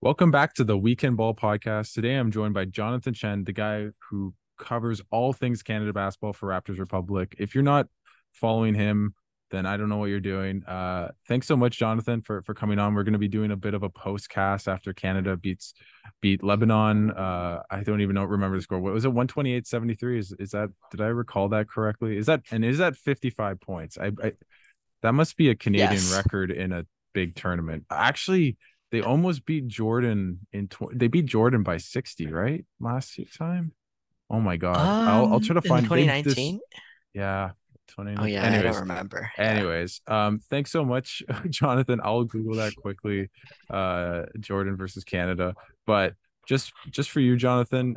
Welcome back to the Weekend Ball podcast. Today I'm joined by Jonathan Chen, the guy who covers all things Canada basketball for Raptors Republic. If you're not following him, then I don't know what you're doing. Thanks so much, Jonathan, for coming on. We're going to be doing a bit of a post cast after Canada beat Lebanon. I don't even remember the score. What was it? 128-73. Is that, did I recall that correctly? Is that 55 points? I that must be a Canadian Yes. record in a big tournament. Actually, they almost beat Jordan they beat Jordan by 60, right? Last time. Oh my God. I'll try to In find they this 2019. yeah, Oh 2019. yeah, I don't remember. Yeah. Thanks so much, Jonathan. I'll Google that quickly. Jordan versus Canada. But just for you, Jonathan,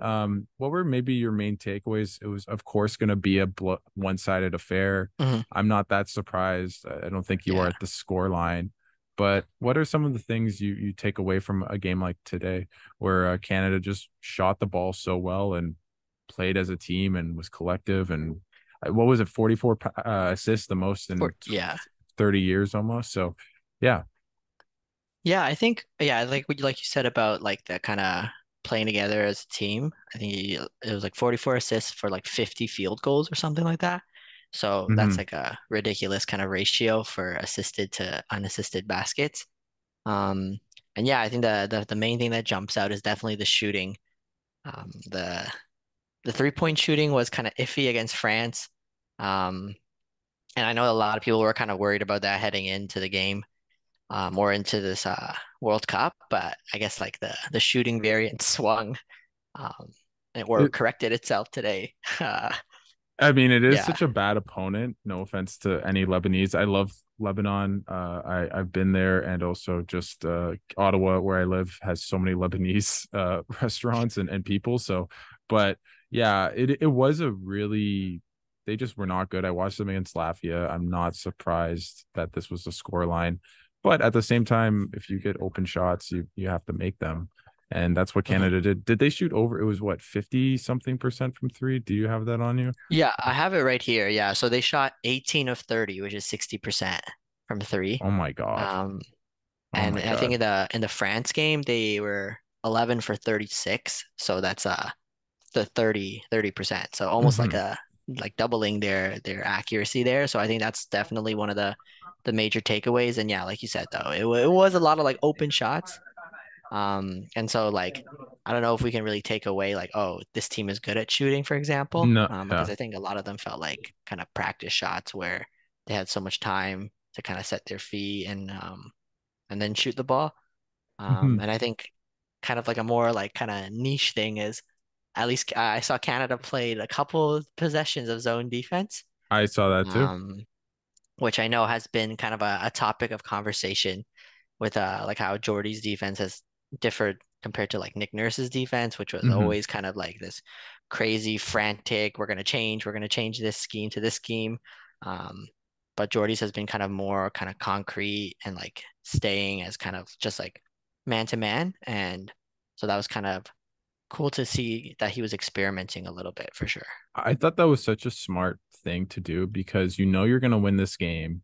what were maybe your main takeaways? It was, of course, going to be a one-sided affair. Mhm. I'm not that surprised. I don't think you are Yeah. at the score line. But what are some of the things you take away from a game like today, where Canada just shot the ball so well and played as a team and was collective, and what was it, 44 assists, the most in Yeah. 30 years almost. So yeah. Yeah, I think like what you said about like the kind of playing together as a team. I think it was like 44 assists for like 50 field goals or something like that. So that's Hmm. like a ridiculous kind of ratio for assisted to unassisted baskets. Um, and yeah, I think the main thing that jumps out is definitely the shooting. The 3-point shooting was kind of iffy against France. Um, and I know a lot of people were kind of worried about that heading into the game, more into this World Cup, but I guess like the shooting variant swung um, or it, corrected itself today. I mean, it is Yeah. such a bad opponent. No offense to any Lebanese. I love Lebanon. I've been there, and also just Ottawa, where I live, has so many Lebanese restaurants and people. So, but yeah, it was a really, they just were not good. I watched them against Latvia. I'm not surprised that this was the score line, but at the same time, if you get open shots, you have to make them. And that's what Mhm. Canada did. Did they shoot over? It was what, 50 something percent from three? Do you have that on you? Yeah, I have it right here. Yeah, so they shot 18 of 30, which is 60% from three. Oh my God. Um, Oh and my I think God. in the France game they were 11 for 36, so that's the 30%. So almost like Hmm. a like doubling their accuracy there. So I think that's definitely one of the major takeaways. And yeah, like you said though, it was a lot of like open shots. And so like I don't know if we can really take away like, oh, this team is good at shooting, for example. No, Because yeah. I think a lot of them felt like kind of practice shots where they had so much time to kind of set their feet and then shoot the ball. Hmm. And I think kind of like a more like kind of niche thing is at least I saw Canada played a couple possessions of zone defense, I saw that too. um, which I know has been kind of a topic of conversation with like how Jordy's defense has differed compared to like Nick Nurse's defense, which was Hmm. always kind of like this crazy, frantic, we're gonna change this scheme to this scheme. Um, but Jordy's has been kind of more kind of concrete and like staying as kind of just like man to man. And so that was kind of cool to see that he was experimenting a little bit for sure. I thought that was such a smart thing to do because you know you're going to win this game.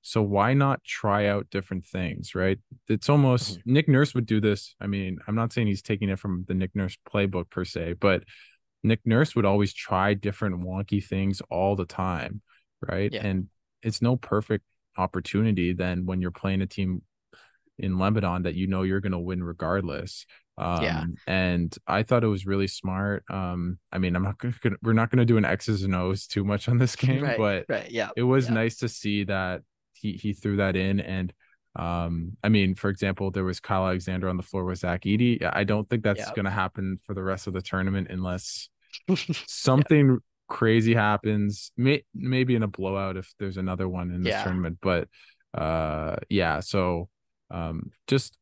So why not try out different things, right? It's almost Mhm. Nick Nurse would do this. I mean, I'm not saying he's taking it from the Nick Nurse playbook per se, but Nick Nurse would always try different wonky things all the time, right? Yeah, And it's no perfect opportunity then when you're playing a team in Lebanon that you know you're going to win regardless. yeah, And I thought it was really smart. I mean, we're not going to do an X's and O's too much on this game, right, but right, yeah, it was yeah, nice to see that he threw that in. And I mean, for example, there was Kyle Alexander on the floor with Zach Edey. I don't think that's yeah, going to happen for the rest of the tournament unless yeah, something crazy happens. Maybe in a blowout if there's another one in this yeah. tournament. But yeah. So just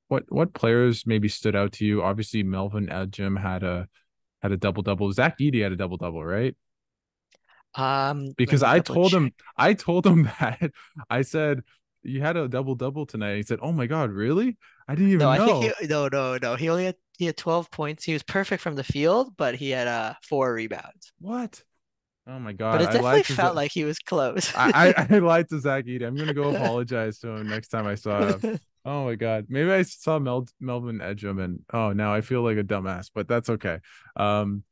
what players maybe stood out to you? Obviously, Melvin Ejim had a double double. Zach Edey had a double double, right? Let Because me double check. I told him that I said you had a double double tonight. He said, "Oh my God, really? I didn't No, even I think know." no. He had 12 points. He was perfect from the field, but he had four rebounds. What? Oh my But God, it I definitely lied to felt like he was close. I lied to Zach Edey. I'm gonna go apologize to him next time I saw him. Oh my God. Maybe I saw Melvin Edgem and oh now I feel like a dumbass, but that's okay.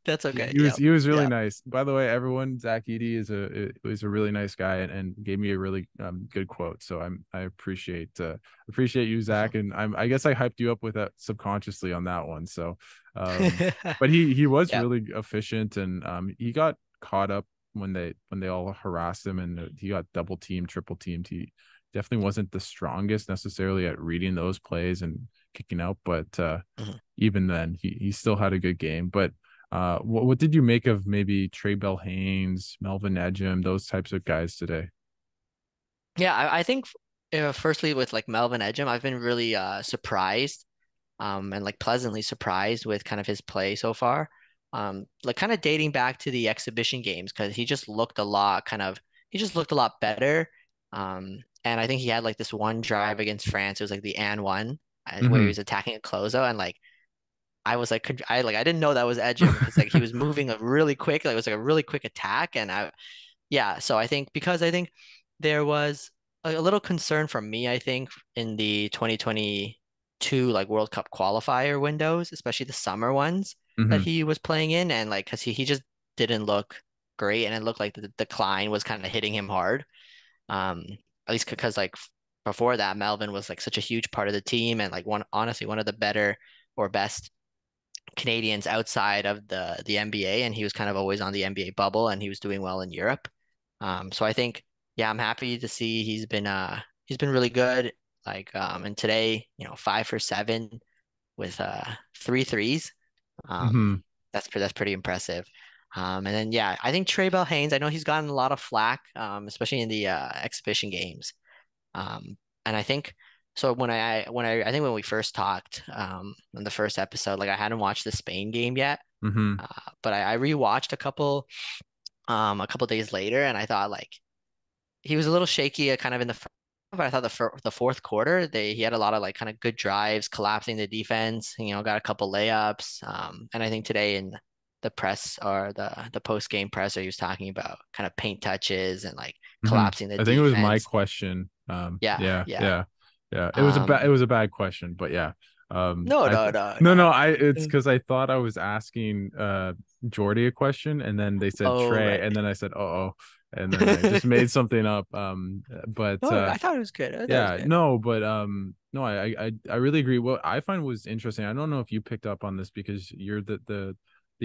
That's He, okay. he was Yep. he was really Yep. nice. By the way, everyone, Zach Eady is a really nice guy and gave me a really good quote. So I appreciate you, Zach. And I guess I hyped you up with that subconsciously on that one. So but he was Yep. really efficient and he got caught up when they all harassed him and he got double teamed, triple teamed. He definitely wasn't the strongest necessarily at reading those plays and kicking out, but Mhm. even then, he still had a good game. But what did you make of maybe Trey Bell Haynes, Melvin Edgem, those types of guys today? Yeah, I think firstly with like Melvin Ejim, I've been really surprised and like pleasantly surprised with kind of his play so far. Like kind of dating back to the exhibition games because he just looked a lot better. And I think he had like this one drive against France. It was like the and one where he Mm-hmm. was attacking a closeout and like I was like I didn't know that was Ejim because like he was moving like, really quick. Like it was like a really quick attack and I yeah, so I think because I think there was a little concern from me, I think, in the 2022 like World Cup qualifier windows, especially the summer ones that Mm-hmm. he was playing in, and like because he just didn't look great, and it looked like the decline was kind of hitting him hard. Um, at least because like before that, Melvin was like such a huge part of the team, and like one honestly one of the better or best Canadians outside of the NBA, and he was kind of always on the NBA bubble, and he was doing well in Europe. So I think, yeah, I'm happy to see he's been really good. Like and today, 5 for 7 with three threes. Mm-hmm. That's pretty impressive. And then yeah, I think Trey Bell Haynes. I know he's gotten a lot of flack, especially in the exhibition games. And I think so I think when we first talked in the first episode, like I hadn't watched the Spain game yet, Mm-hmm. but I rewatched a couple days later, and I thought like he was a little shaky kind of in the first, but I thought the fourth quarter he had a lot of like kind of good drives, collapsing the defense, got a couple layups. And I think today in the press or the post game presser, he was talking about kind of paint touches and like Mm-hmm. collapsing the I think it was my defense. question. Yeah, Yeah, yeah. yeah, yeah. It Um, was a bad question, but yeah. no, I no, th no, no, no. no. It's because I thought I was asking Jordy a question, and then they said Oh, Trey, right. and then I said oh, and then I just made something up. But No, I thought it was good. I thought it was yeah, good. no, but no, I really agree. What I find was interesting. I don't know if you picked up on this because you're the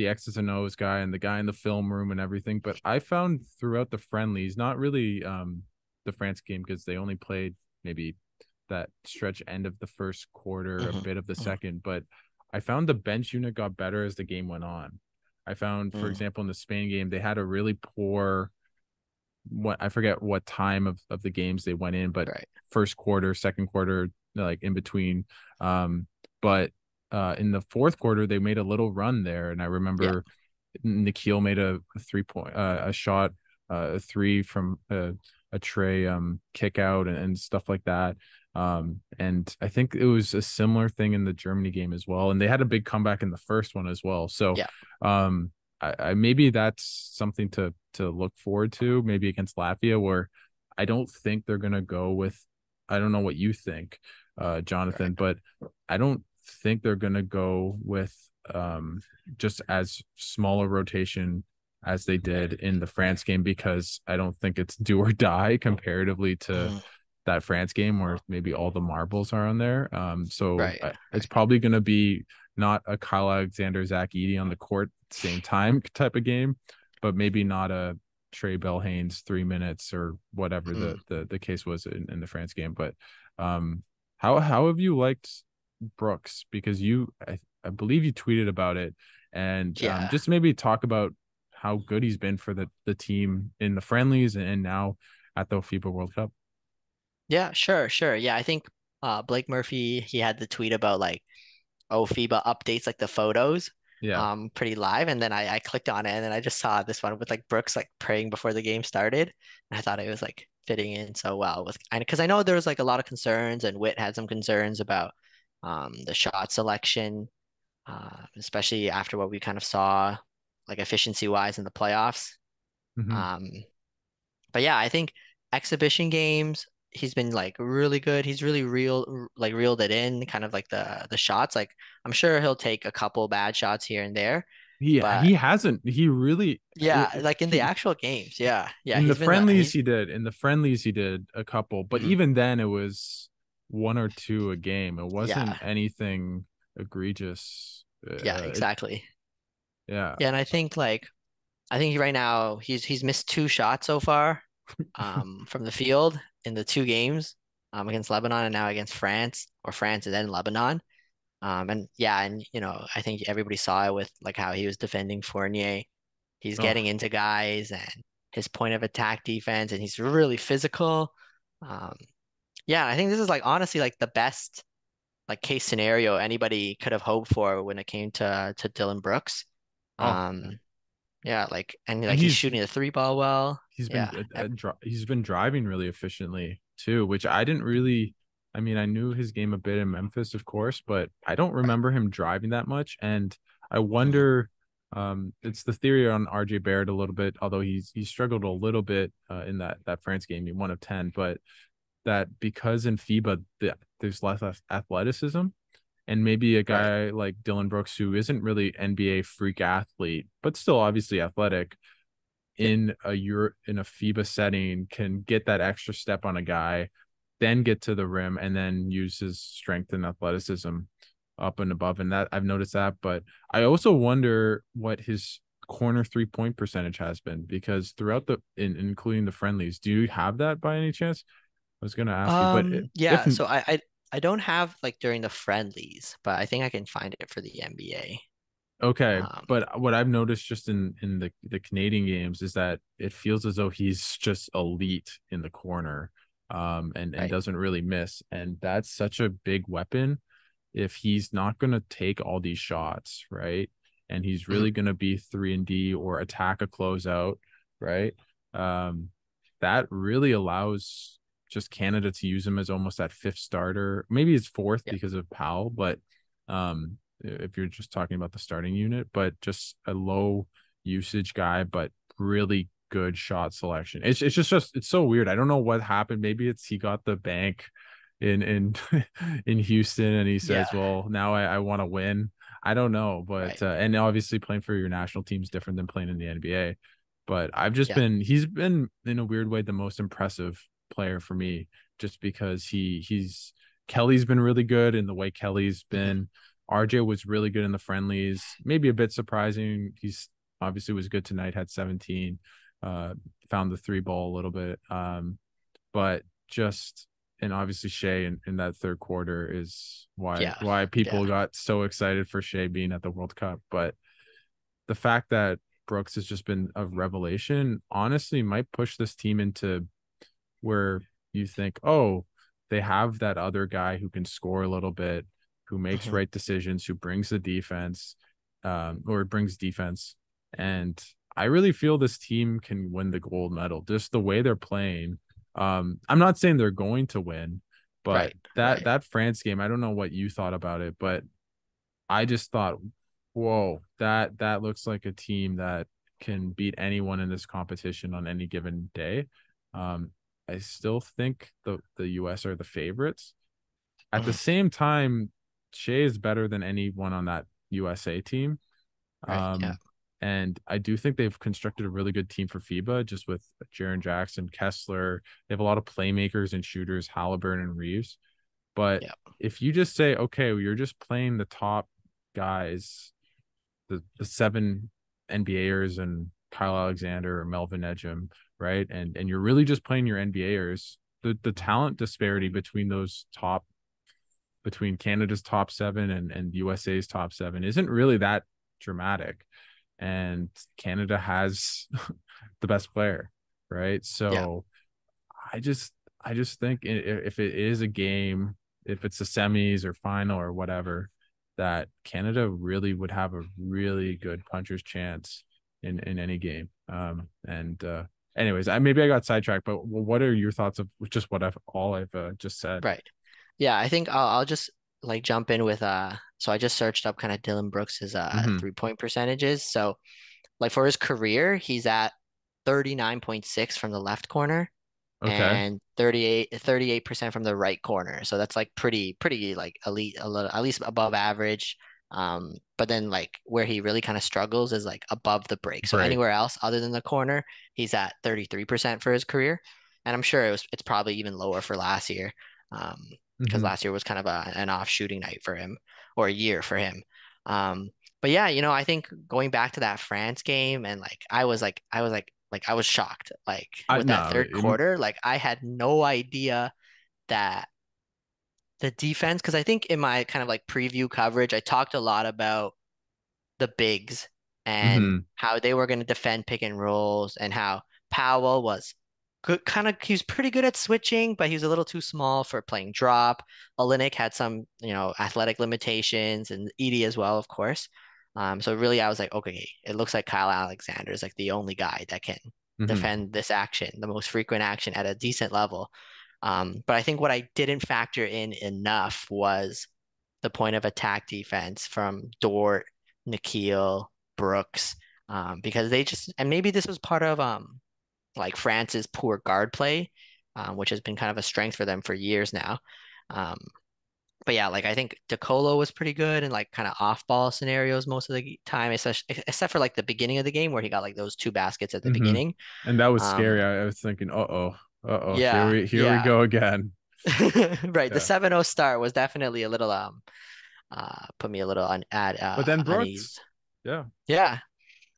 X's and O's guy and the guy in the film room and everything. But I found throughout the friendlies, not really the France game because they only played maybe that stretch end of the first quarter, a Hmm. bit of the Hmm. second, but I found the bench unit got better as the game went on. I found, for Hmm. example, in the Spain game, they had a really poor what I forget what time of the games they went in, but Right. first quarter, second quarter, like in between. Um, but in the fourth quarter, they made a little run there, and I Yeah. remember Nikhil made a 3 point, a shot, a three from a tray kick out and stuff like that. And I think it was a similar thing in the Germany game as well, and they had a big comeback in the first one as well. So Yeah. um, I maybe that's something to look forward to, maybe against Latvia, where I don't think they're gonna go with. I don't know what you think, Right. Jonathan, but I don't think they're gonna go with just as small a rotation as they did in the France game because I don't think it's do or die comparatively to Hmm. that France game where maybe all the marbles are on there. So Right. it's Right. probably going to be not a Kyle Alexander, Zach Eady on the court same time type of game, but maybe not a Trey Bell Haynes 3 minutes or whatever Mm. the case was in the France game. But um, how have you liked Brooks? Because I believe you tweeted about it, and Yeah. just maybe talk about how good he's been for the team in the friendlies and now at the FIBA World Cup. Yeah, sure, sure. Yeah, I think Blake Murphy, he had the tweet about like, oh, FIBA updates like the photos Yeah. pretty live. And then I clicked on it and then I just saw this one with like Brooks like praying before the game started. And I thought it was like fitting in so well with because I know there was like a lot of concerns and Witt had some concerns about the shot selection, especially after what we kind of saw like efficiency wise in the playoffs. Hmm. Um, but yeah, I think exhibition games. he's been like really good. He's really like reeled it in, kind of like the shots. Like I'm sure he'll take a couple bad shots here and there, but He hasn't. He really yeah, like in the he actual games, yeah, yeah, in the he's been friendlies he he did. In the friendlies he did a couple, but mhm, even then it was one or two a game. It wasn't yeah, anything egregious. yeah, exactly. Yeah. Yeah, and I think right now he's missed two shots so far, from the field in the two games, against Lebanon and now against France, or France and then Lebanon. And yeah, and I think everybody saw it with like how he was defending Fournier. He's Oh, getting into guys and his point of attack defense, and he's really physical. Um, yeah, I think this is like honestly like the best like case scenario anybody could have hoped for when it came to Dylan Brooks. oh, Um, yeah, and and like he's shooting the three ball well. Yeah, he's been driving really efficiently too, which I didn't really. I mean, I knew his game a bit in Memphis, of course, but I don't right. remember him driving that much. And I Mhm. wonder, it's the theory on RJ Barrett a little bit, although he struggled a little bit in that France game, he 1 of 10, but that because in FIBA there's less athleticism, and maybe a Right. guy like Dylan Brooks who isn't really NBA freak athlete, but still obviously athletic Yeah. in a FIBA setting can get that extra step on a guy, then get to the rim and then use his strength and athleticism up and above. And that I've noticed that. But I also wonder what his corner 3-point percentage has been, because throughout including the friendlies, do you have that by any chance? I was gonna ask you, but if Yeah, so I don't have like during the friendlies, but I think I can find it for the NBA. okay, Um, but what I've noticed just in the Canadian games is that it feels as though he's just elite in the corner, and right. doesn't really miss, and that's such a big weapon if he's not going to take all these shots, right? And he's Mhm. really going to be 3 and D or attack a closeout, right? Um, that really allows just Canada to use him as almost that fifth starter. Maybe it's fourth Yeah. because of Powell, but if you're just talking about the starting unit, but just a low usage guy, but really good shot selection. It's just it's so weird. I don't know what happened. Maybe it's he got the bank in in Houston and he Yeah. says, well, now I want to win. I don't know, but Right. and obviously playing for your national team is different than playing in the NBA. But I've just Yeah. been he's been in a weird way the most impressive player for me, just because he's Kelly's been really good in the way Kelly's Mhm. been. RJ was really good in the friendlies, maybe a bit surprising. He's obviously was good tonight, had 17, uh, found the three ball a little bit. But just and obviously Shea in that third quarter is Yeah. why Yeah. people got so excited for Shea being at the World Cup. But the fact that Brooks has just been a revelation, honestly, might push this team into where you think, oh, they have that other guy who can score a little bit, who makes Mhm. right decisions, who brings the defense, or brings defense. And I really feel this team can win the gold medal. Just the way they're playing. I'm not saying they're going to win, but Right. that Right. that France game, I don't know what you thought about it, but I just thought, whoa, that looks like a team that can beat anyone in this competition on any given day. Um, I still think the US are the favorites. At the Mhm. same time, Shea is better than anyone on that USA team. Right. Yeah. Um, and I do think they've constructed a really good team for FIBA, just with Jaren Jackson, Kessler. They have a lot of playmakers and shooters, Halliburton and Reeves. But Yeah. if you just say, okay, well, you're just playing the top guys, the seven NBAers and Kyle Alexander or Melvin Ejim, right? And you're really just playing your NBAers. The talent disparity between those top between Canada's top seven and USA's top seven isn't really that dramatic. And Canada has the best player, right? Yeah. So I just I just think if it is a game, if it's the semis or final or whatever, that Canada really would have a really good puncher's chance in any game. And anyways, maybe I got sidetracked, but what are your thoughts of just what I've just said? Right. Yeah. I think I'll just like jump in with so I just searched up kind of Dylan Brooks's Mm-hmm. 3-point percentages. So like for his career, he's at 39.6 from the left corner. Okay. and 38% from the right corner. So that's like pretty like elite, a little at least above average. But then like where he really kind of struggles is like above the break. So Break. anywhere else other than the corner, he's at 33% for his career. And I'm sure it's probably even lower for last year. Um, because Hmm. last year was kind of an off shooting night for him or a year for him. Um, but yeah, I think going back to that France game and like I was shocked. Like I with that no. third quarter, like I had no idea that the defense, because I think in my kind of like preview coverage, I talked a lot about the bigs and Hmm. how they were going to defend pick and rolls and how Powell was good, kind of he was pretty good at switching, but he was a little too small for playing drop. Olynyk had some, athletic limitations and Edie as well, of course. So really I was like, okay, it looks like Kyle Alexander is like the only guy that can Hmm. defend this action, the most frequent action at a decent level. But I think what I didn't factor in enough was the point of attack defense from Dort, Nikhil, Brooks, because they just and maybe this was part of like France's poor guard play, which has been kind of a strength for them for years now. Um, but yeah, like I think DeColo was pretty good in like kind of off-ball scenarios most of the time, except for like the beginning of the game where he got like those two baskets at the Hmm. beginning. And that was Um, scary. I was thinking, uh-oh, yeah, here we yeah. go again. Right. The Yeah. 7-0 start was definitely a little put me a little But then unease. Brooks, yeah. Yeah.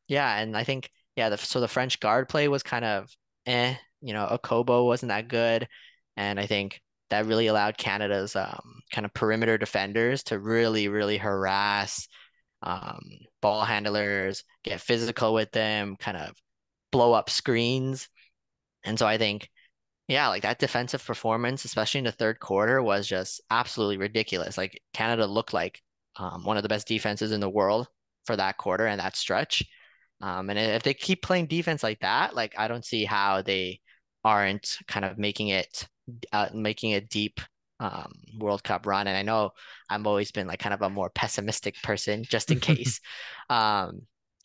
Yeah, and I think so the French guard play was kind of Okobo wasn't that good, and I think that really allowed Canada's kind of perimeter defenders to really harass um, ball handlers, get physical with them, kind of blow up screens, and so I think yeah, like that defensive performance, especially in the third quarter, was just absolutely ridiculous. Like Canada looked like one of the best defenses in the world for that quarter and that stretch. And if they keep playing defense like that, like I don't see how they aren't kind of making a deep World Cup run. And I know I've always been like kind of a more pessimistic person, just in case. Um,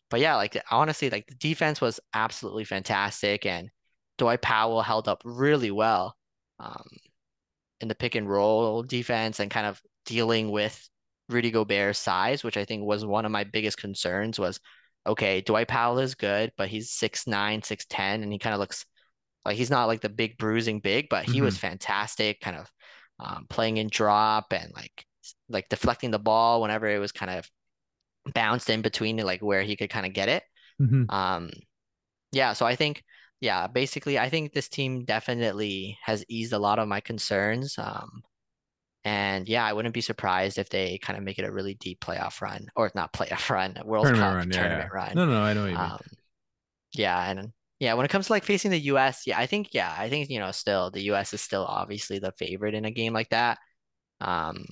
but yeah, like honestly, like the defense was absolutely fantastic, and Dwight Powell held up really well um, in the pick and roll defense and kind of dealing with Rudy Gobert's size, which I think was one of my biggest concerns was, okay, Dwight Powell is good, but he's 6'9", 6'10", and he kind of looks like he's not like the big bruising big, but he Hmm. was fantastic, kind of playing in drop and like deflecting the ball whenever it was kind of bounced in between like where he could kind of get it. Hmm. Um, yeah, so I think, yeah, basically, I think this team definitely has eased a lot of my concerns. And yeah, I wouldn't be surprised if they kind of make it a really deep playoff run, or not playoff run, World Tournament Cup run, yeah, yeah. tournament run. No, no, I know what you mean. Um, yeah, and yeah, when it comes to like facing the US, yeah, I think, still the US is still obviously the favorite in a game like that. Um,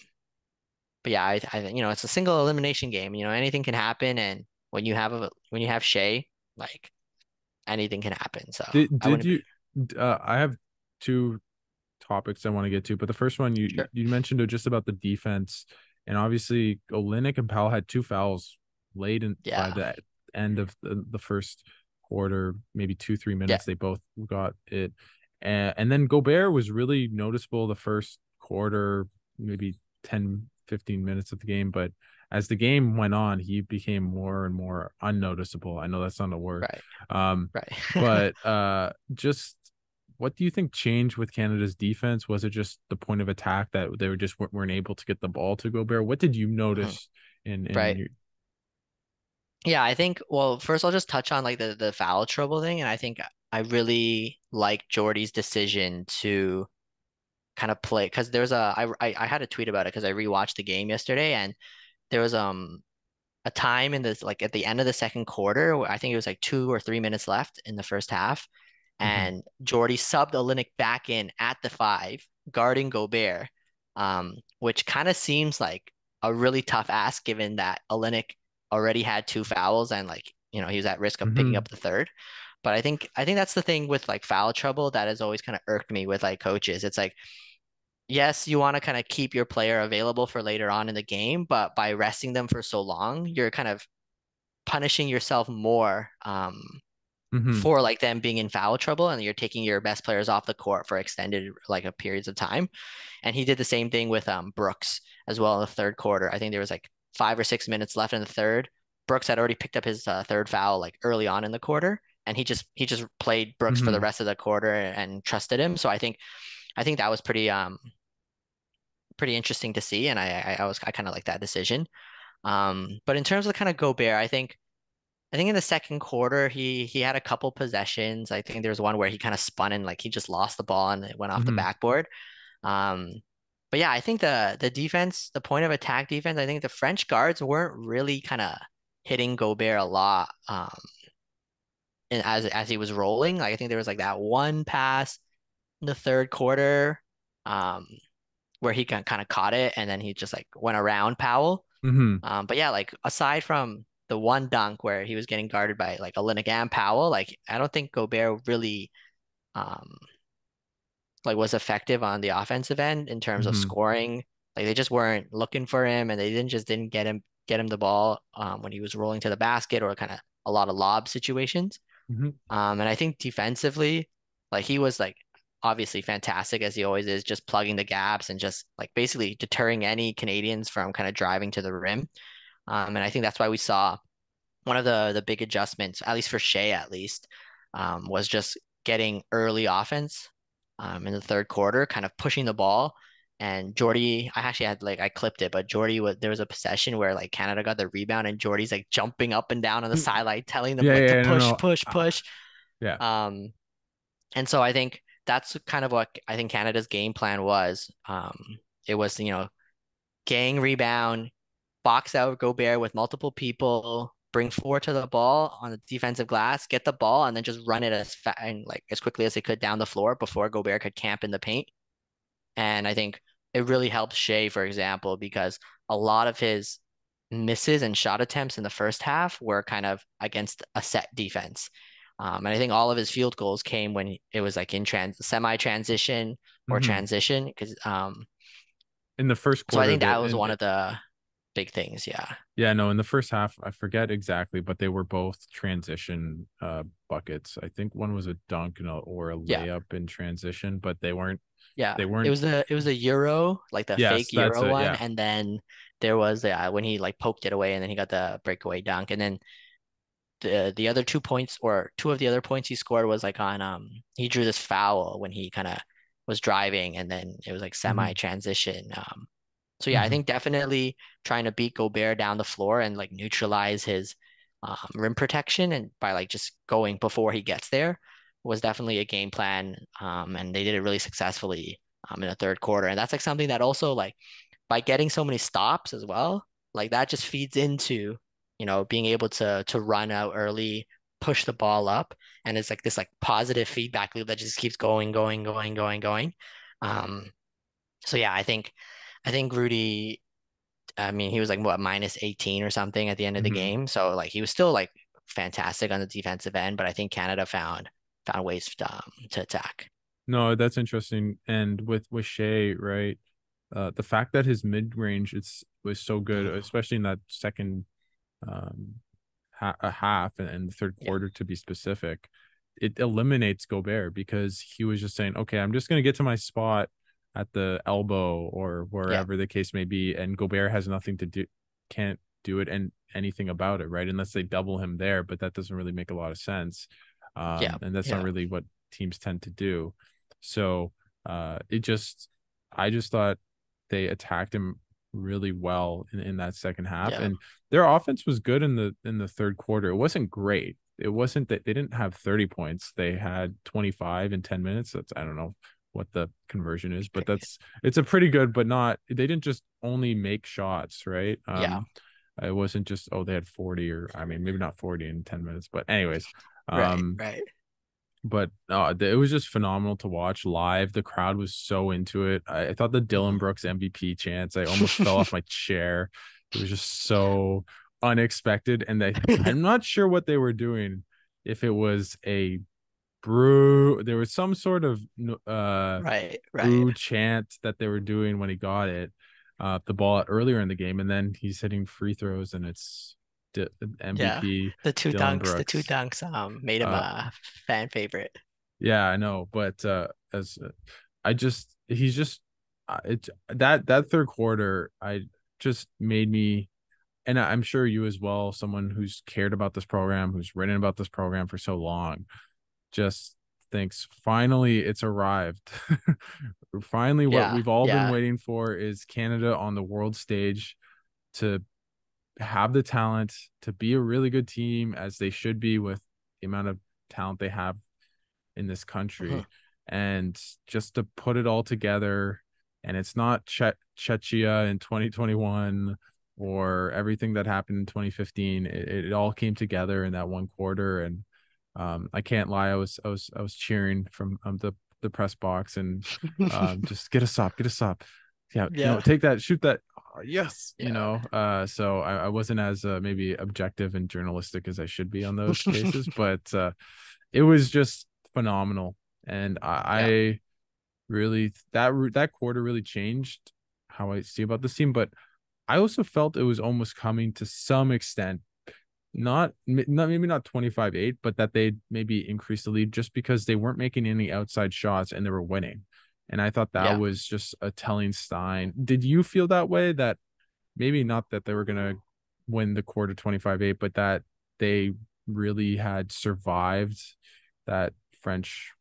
but yeah, it's a single elimination game. Anything can happen, and when you have Shea, like anything can happen. So I Did wouldn't be you I have two topics I want to get to, but the first one sure. you mentioned just about the defense, and obviously Olynyk and Powell had two fouls late in by Yeah. the end of the first quarter, maybe 2-3 minutes. Yeah. They both got it, and then Gobert was really noticeable the first quarter, maybe 10-15 minutes of the game, but as the game went on, he became more and more unnoticeable. I know that's not a word. Right. Um, Right. but just what do you think changed with Canada's defense? Was it just the point of attack that they were just weren't able to get the ball to Gobert? What did you Mhm. notice in Right. your Yeah, I think, well, first I'll just touch on like the foul trouble thing. And I think I really like Jordy's decision to kind of play because I had a tweet about it because I rewatched the game yesterday, and there was a time in this like at the end of the second quarter where I think it was like 2 or 3 minutes left in the first half, Mhm. and Jordy subbed Olynyk back in at the five, guarding Gobert, which kind of seems like a really tough ask given that Olynyk already had two fouls and like he was at risk of picking Mhm. up the third. But I think that's the thing with like foul trouble that has always kind of irked me with like coaches. It's like yes, you want to kind of keep your player available for later on in the game, but by resting them for so long, you're kind of punishing yourself more. Mm-hmm. for like them being in foul trouble and you're taking your best players off the court for extended like a periods of time. And he did the same thing with Brooks as well in the third quarter. I think there was like 5 or 6 minutes left in the third. Brooks had already picked up his third foul like early on in the quarter, and he just played Brooks for the Mm-hmm. rest of the quarter and trusted him. So I think that was pretty interesting to see, and I kind of like that decision. But in terms of kind of Gobert, I think in the second quarter he had a couple possessions. I think there was one where he kind of spun and like he just lost the ball and it went off the Mm-hmm. backboard. Um, but yeah, I think the defense, the point of attack defense, I think the French guards weren't really kind of hitting Gobert a lot. And as he was rolling, like I think there was like that one pass in the third quarter, um, where he kind of caught it and then he just like went around Powell. Mm-hmm. But yeah, like aside from the one dunk where he was getting guarded by like Olynyk and Powell, like I don't think Gobert really um like was effective on the offensive end in terms of Mm-hmm. scoring. Like they just weren't looking for him and they didn't get him the ball when he was rolling to the basket or kind of a lot of lob situations. Mm-hmm. And I think defensively, like he was like obviously fantastic as he always is, just plugging the gaps and just like basically deterring any Canadians from kind of driving to the rim. And I think that's why we saw one of the big adjustments, at least for Shea, at least, was just getting early offense in the third quarter, kind of pushing the ball. And Jordy, I actually had like I clipped it, but Jordy was there was a possession where like Canada got the rebound and Jordy's like jumping up and down on the sideline, telling them Yeah, like to yeah, no, push, no. push, push. Yeah. Um, and so I think that's kind of what I think Canada's game plan was. It was, gang rebound, box out Gobert with multiple people, bring four to the ball on the defensive glass, get the ball, and then just run it as fast and like as quickly as they could down the floor before Gobert could camp in the paint. And I think it really helped Shea, for example, because a lot of his misses and shot attempts in the first half were kind of against a set defense. And I think all of his field goals came when it was like in semi-transition or Mm-hmm. transition. Because In the first so I quarter, think that the was in one of the big things. Yeah. yeah, no, in the first half, I forget exactly, but they were both transition buckets. I think one was a dunk or a Yeah. layup in transition, but they weren't Yeah, they it weren't was the Euro, like the yes, fake that's Euro it. one, Yeah. and then there was when he like poked it away, and then he got the breakaway dunk, and then the other 2 points or two of the other points he scored was like on he drew this foul when he kind of was driving, and then it was like Mm-hmm. semi-transition. So yeah, I Mm-hmm. think definitely trying to beat Gobert down the floor and like neutralize his rim protection and by like just going before he gets there was definitely a game plan. And they did it really successfully in the third quarter. And that's like something that also like by getting so many stops as well, like that just feeds into, being able to run out early, push the ball up, and it's like this like positive feedback loop that just keeps going, going, going, going, going. Um, so yeah, I think Rudy, I mean, he was like what minus 18 or something at the end of the Mm-hmm. game. So like he was still like fantastic on the defensive end, but I think Canada found ways to attack. No, that's interesting. And with Shea, right? The fact that his mid range was so good, Mm, especially in that second um a half and the third yeah, quarter to be specific, it eliminates Gobert because he was just saying, okay, I'm just gonna get to my spot at the elbow or yeah, wherever the case may be, and Gobert has nothing to do, can't do it and anything about it, right? Unless they double him there, but that doesn't really make a lot of sense. yeah, And that's not yeah, really what teams tend to do. So it just I just thought they attacked him really well in that second half. yeah, And their offense was good in the third quarter. It wasn't great. It wasn't that they didn't have 30 points. They had 25 in 10 minutes. That's I don't know what the conversion is, but it's a pretty good, but not they didn't just only make shots, right? yeah, It wasn't just they had 40 or I mean maybe not 40 in 10 minutes, but anyways, right, um right. but it was just phenomenal to watch live. The crowd was so into it. I thought the Dylan Mhm. Brooks MVP chance, I almost fell off my chair. It was just so unexpected. And I'm not sure what they were doing. If it was a there was some sort of Right, right. boo chant that they were doing when he got it, the ball earlier in the game. And then he's hitting free throws and it's Yeah. MVP The two Dylan dunks, the two Brooks. dunks made him Uh, a fan favorite. yeah, I know, but as I just he's just it's that third quarter I just made me, and I'm sure you as well, someone who's cared about this program, who's written about this program for so long, just thinks finally it's arrived. Finally, what Yeah, we've all been yeah. waiting for is Canada on the world stage to have the talent to be a really good team as they should be with the amount of talent they have in this Mhm. country, and just to put it all together. And it's not Czechia in 2021 or everything that happened in 2015. It all came together in that one quarter, and I can't lie, I was cheering from the press box, and just get us up, get us up. Yeah, Yeah, take that, shoot that. Oh, yes, yeah. so I wasn't as maybe objective and journalistic as I should be on those cases, but it was just phenomenal. And Yeah. I really, that quarter really changed how I see about this team. But I also felt it was almost coming to some extent, not maybe not 25-8, but that they maybe increased the lead just because they weren't making any outside shots and they were winning. And I thought that Yeah. was just a telling sign. Did you feel that way, that maybe not that they were going to win the quarter 25-8, but that they really had survived that French,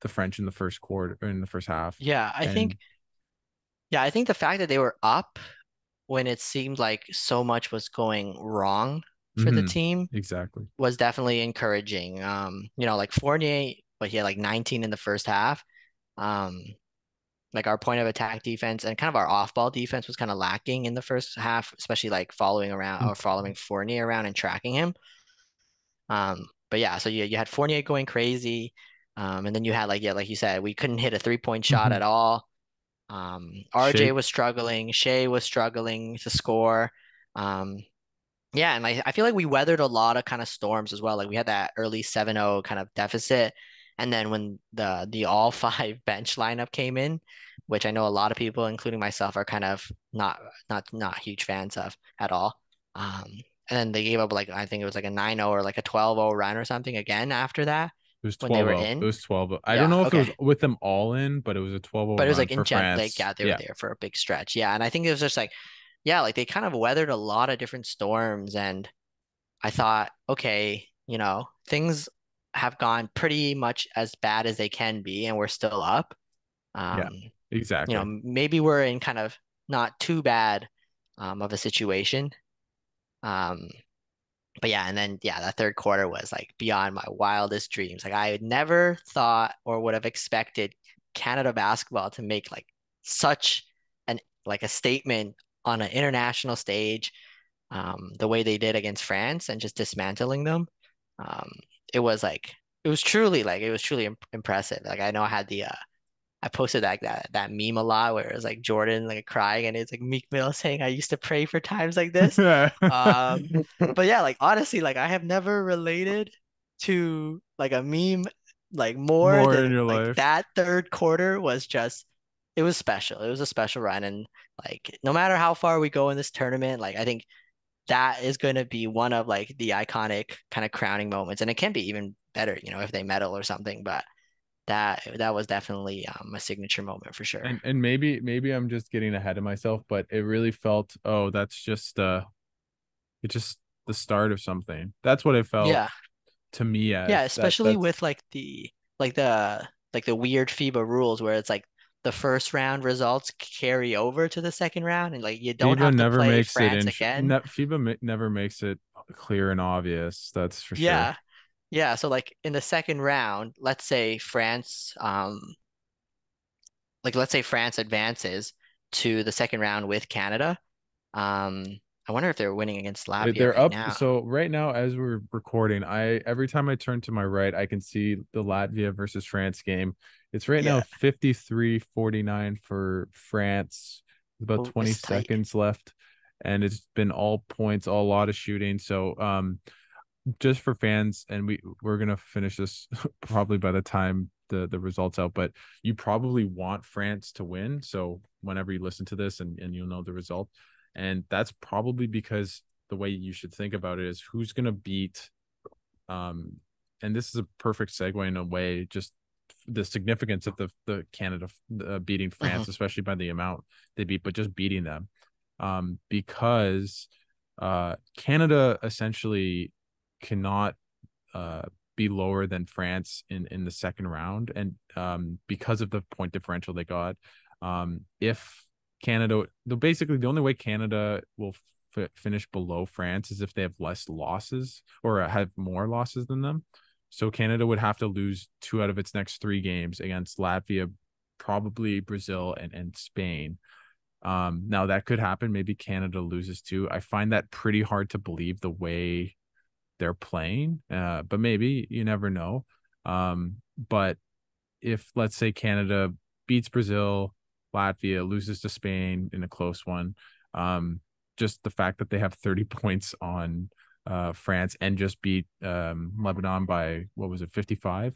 the French in the first quarter, in the first half? Yeah, And I think the fact that they were up when it seemed like so much was going wrong for the team exactly. was definitely encouraging. Like Fournier, but he had like 19 in the first half. Um, like our point of attack defense and kind of our off-ball defense was kind of lacking in the first half, especially like following around or following Fournier around and tracking him. But yeah, so you had Fournier going crazy. And then you had like, yeah, like you said, we couldn't hit a three-point shot at all. RJ Shea, was struggling, Shea was struggling to score. Um, yeah, and I feel like we weathered a lot of kind of storms as well. Like we had that early 7-0 kind of deficit. And then when the all five bench lineup came in, which I know a lot of people, including myself, are kind of not huge fans of at all. Um, and then they gave up like I think it was like a 9-0 or like a 12-0 run or something again after that it was when they were 12-0. It in. was 12-0. I don't Yeah, know if it was okay. with them all in, but it was a 12-0 But it was run like for in gen like France. yeah, they were Yeah. there for a big stretch. Yeah, and I think it was just like yeah, like they kind of weathered a lot of different storms and I thought, okay, things have gone pretty much as bad as they can be, and we're still up. Yeah. Exactly. Maybe we're in kind of not too bad of a situation. Um, but yeah, and then yeah, that third quarter was like beyond my wildest dreams. Like I had never thought or would have expected Canada basketball to make like such an like a statement on an international stage the way they did against France and just dismantling them. Um, it was like it was truly impressive. Like I know I had I posted that meme a lot where it was like Jordan like crying and it's like Meek Mill saying I used to pray for times like this. Um, but yeah, like honestly, like I have never related to like a meme like more More in than your like life. that third quarter was just it was special. It was a special run and like no matter how far we go in this tournament, like I think that is going to be one of like the iconic kind of crowning moments. And it can be even better, if they medal or something, but that was definitely a signature moment for sure. And maybe I'm just getting ahead of myself, but it really felt, oh, that's just it's just the start of something. That's what it felt Yeah. to me Yeah, as that especially that's with like the weird FIBA rules where it's like the first round results carry over to the second round and like you don't FIBA have to never play makes it France in again. never makes it clear and obvious, that's for sure. Yeah. Yeah, so like in the second round, let's say France advances to the second round with Canada. Um, I wonder if they're winning against Latvia They're right up. now. So right now, as we're recording, I every time I turn to my right, I can see the Latvia versus France game. It's right now Yeah. 53-49 for France. About Oh, 20 it's tight. seconds left. And it's been all points, a lot of shooting. So just for fans, and we're gonna finish this probably by the time the results out, but you probably want France to win. So whenever you listen to this and you'll know the result. And that's probably because the way you should think about it is who's going to beat um and this is a perfect segue in a way, just the significance of the Canada beating Hmm. France, especially by the amount they beat, but just beating them, because Canada essentially cannot uh, be lower than France in the second round, and because of the point differential they got, if Canada, basically the only way Canada will finish below France is if they have less losses or have more losses than them. So Canada would have to lose 2 out of its next 3 games against Latvia, probably Brazil and Spain. Now that could happen. Maybe Canada loses too. I find that pretty hard to believe the way they're playing, but maybe you never know. But if let's say Canada beats Brazil, Latvia loses to Spain in a close one, um, just the fact that they have 30 points on France and just beat Lebanon by what was it, 55?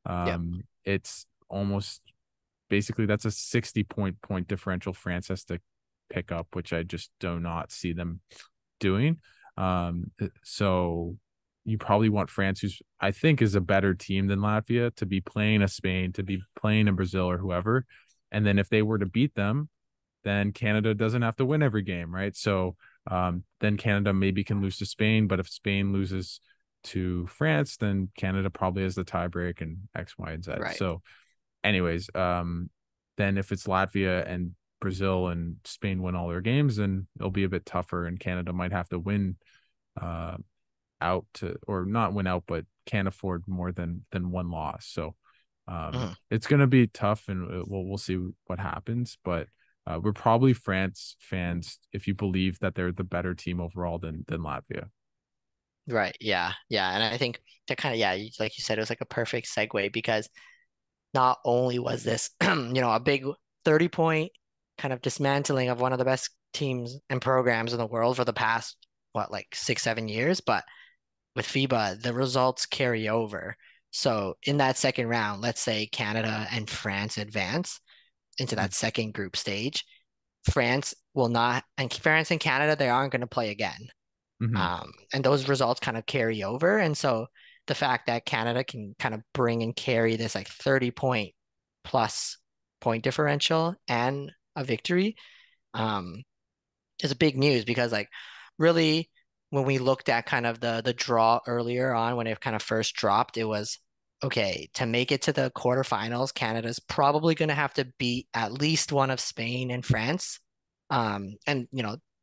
Yeah. It's almost basically that's a 60 point differential France has to pick up, which I just do not see them doing. So you probably want France, who's I think is a better team than Latvia, to be playing a Spain, to be playing a Brazil or whoever. And then if they were to beat them, then Canada doesn't have to win every game, right? So then Canada maybe can lose to Spain, but if Spain loses to France, then Canada probably has the tiebreak and X, Y, and Z. Right. So, anyways, then if it's Latvia and Brazil and Spain win all their games, then it'll be a bit tougher, and Canada might have to win uh, out to, or not win out, but can't afford more than one loss. So Hmm. it's going to be tough, and we'll see what happens. But we're probably France fans if you believe that they're the better team overall than Latvia. Right. Yeah. Yeah. And I think that kind of, yeah, like you said, it was like a perfect segue because not only was this, a big 30-point kind of dismantling of one of the best teams and programs in the world for the past, what, like 6, 7 years, but with FIBA, the results carry over. So in that second round, let's say Canada and France advance into that second group stage, France will not, and France and Canada, they aren't going to play again. Mm-hmm. And those results kind of carry over. And so the fact that Canada can kind of bring and carry this like 30-point plus point differential and a victory um, is a big news because like really when we looked at kind of the draw earlier on when it kind of first dropped, it was okay, to make it to the quarterfinals, Canada's probably going to have to beat at least one of Spain and France. And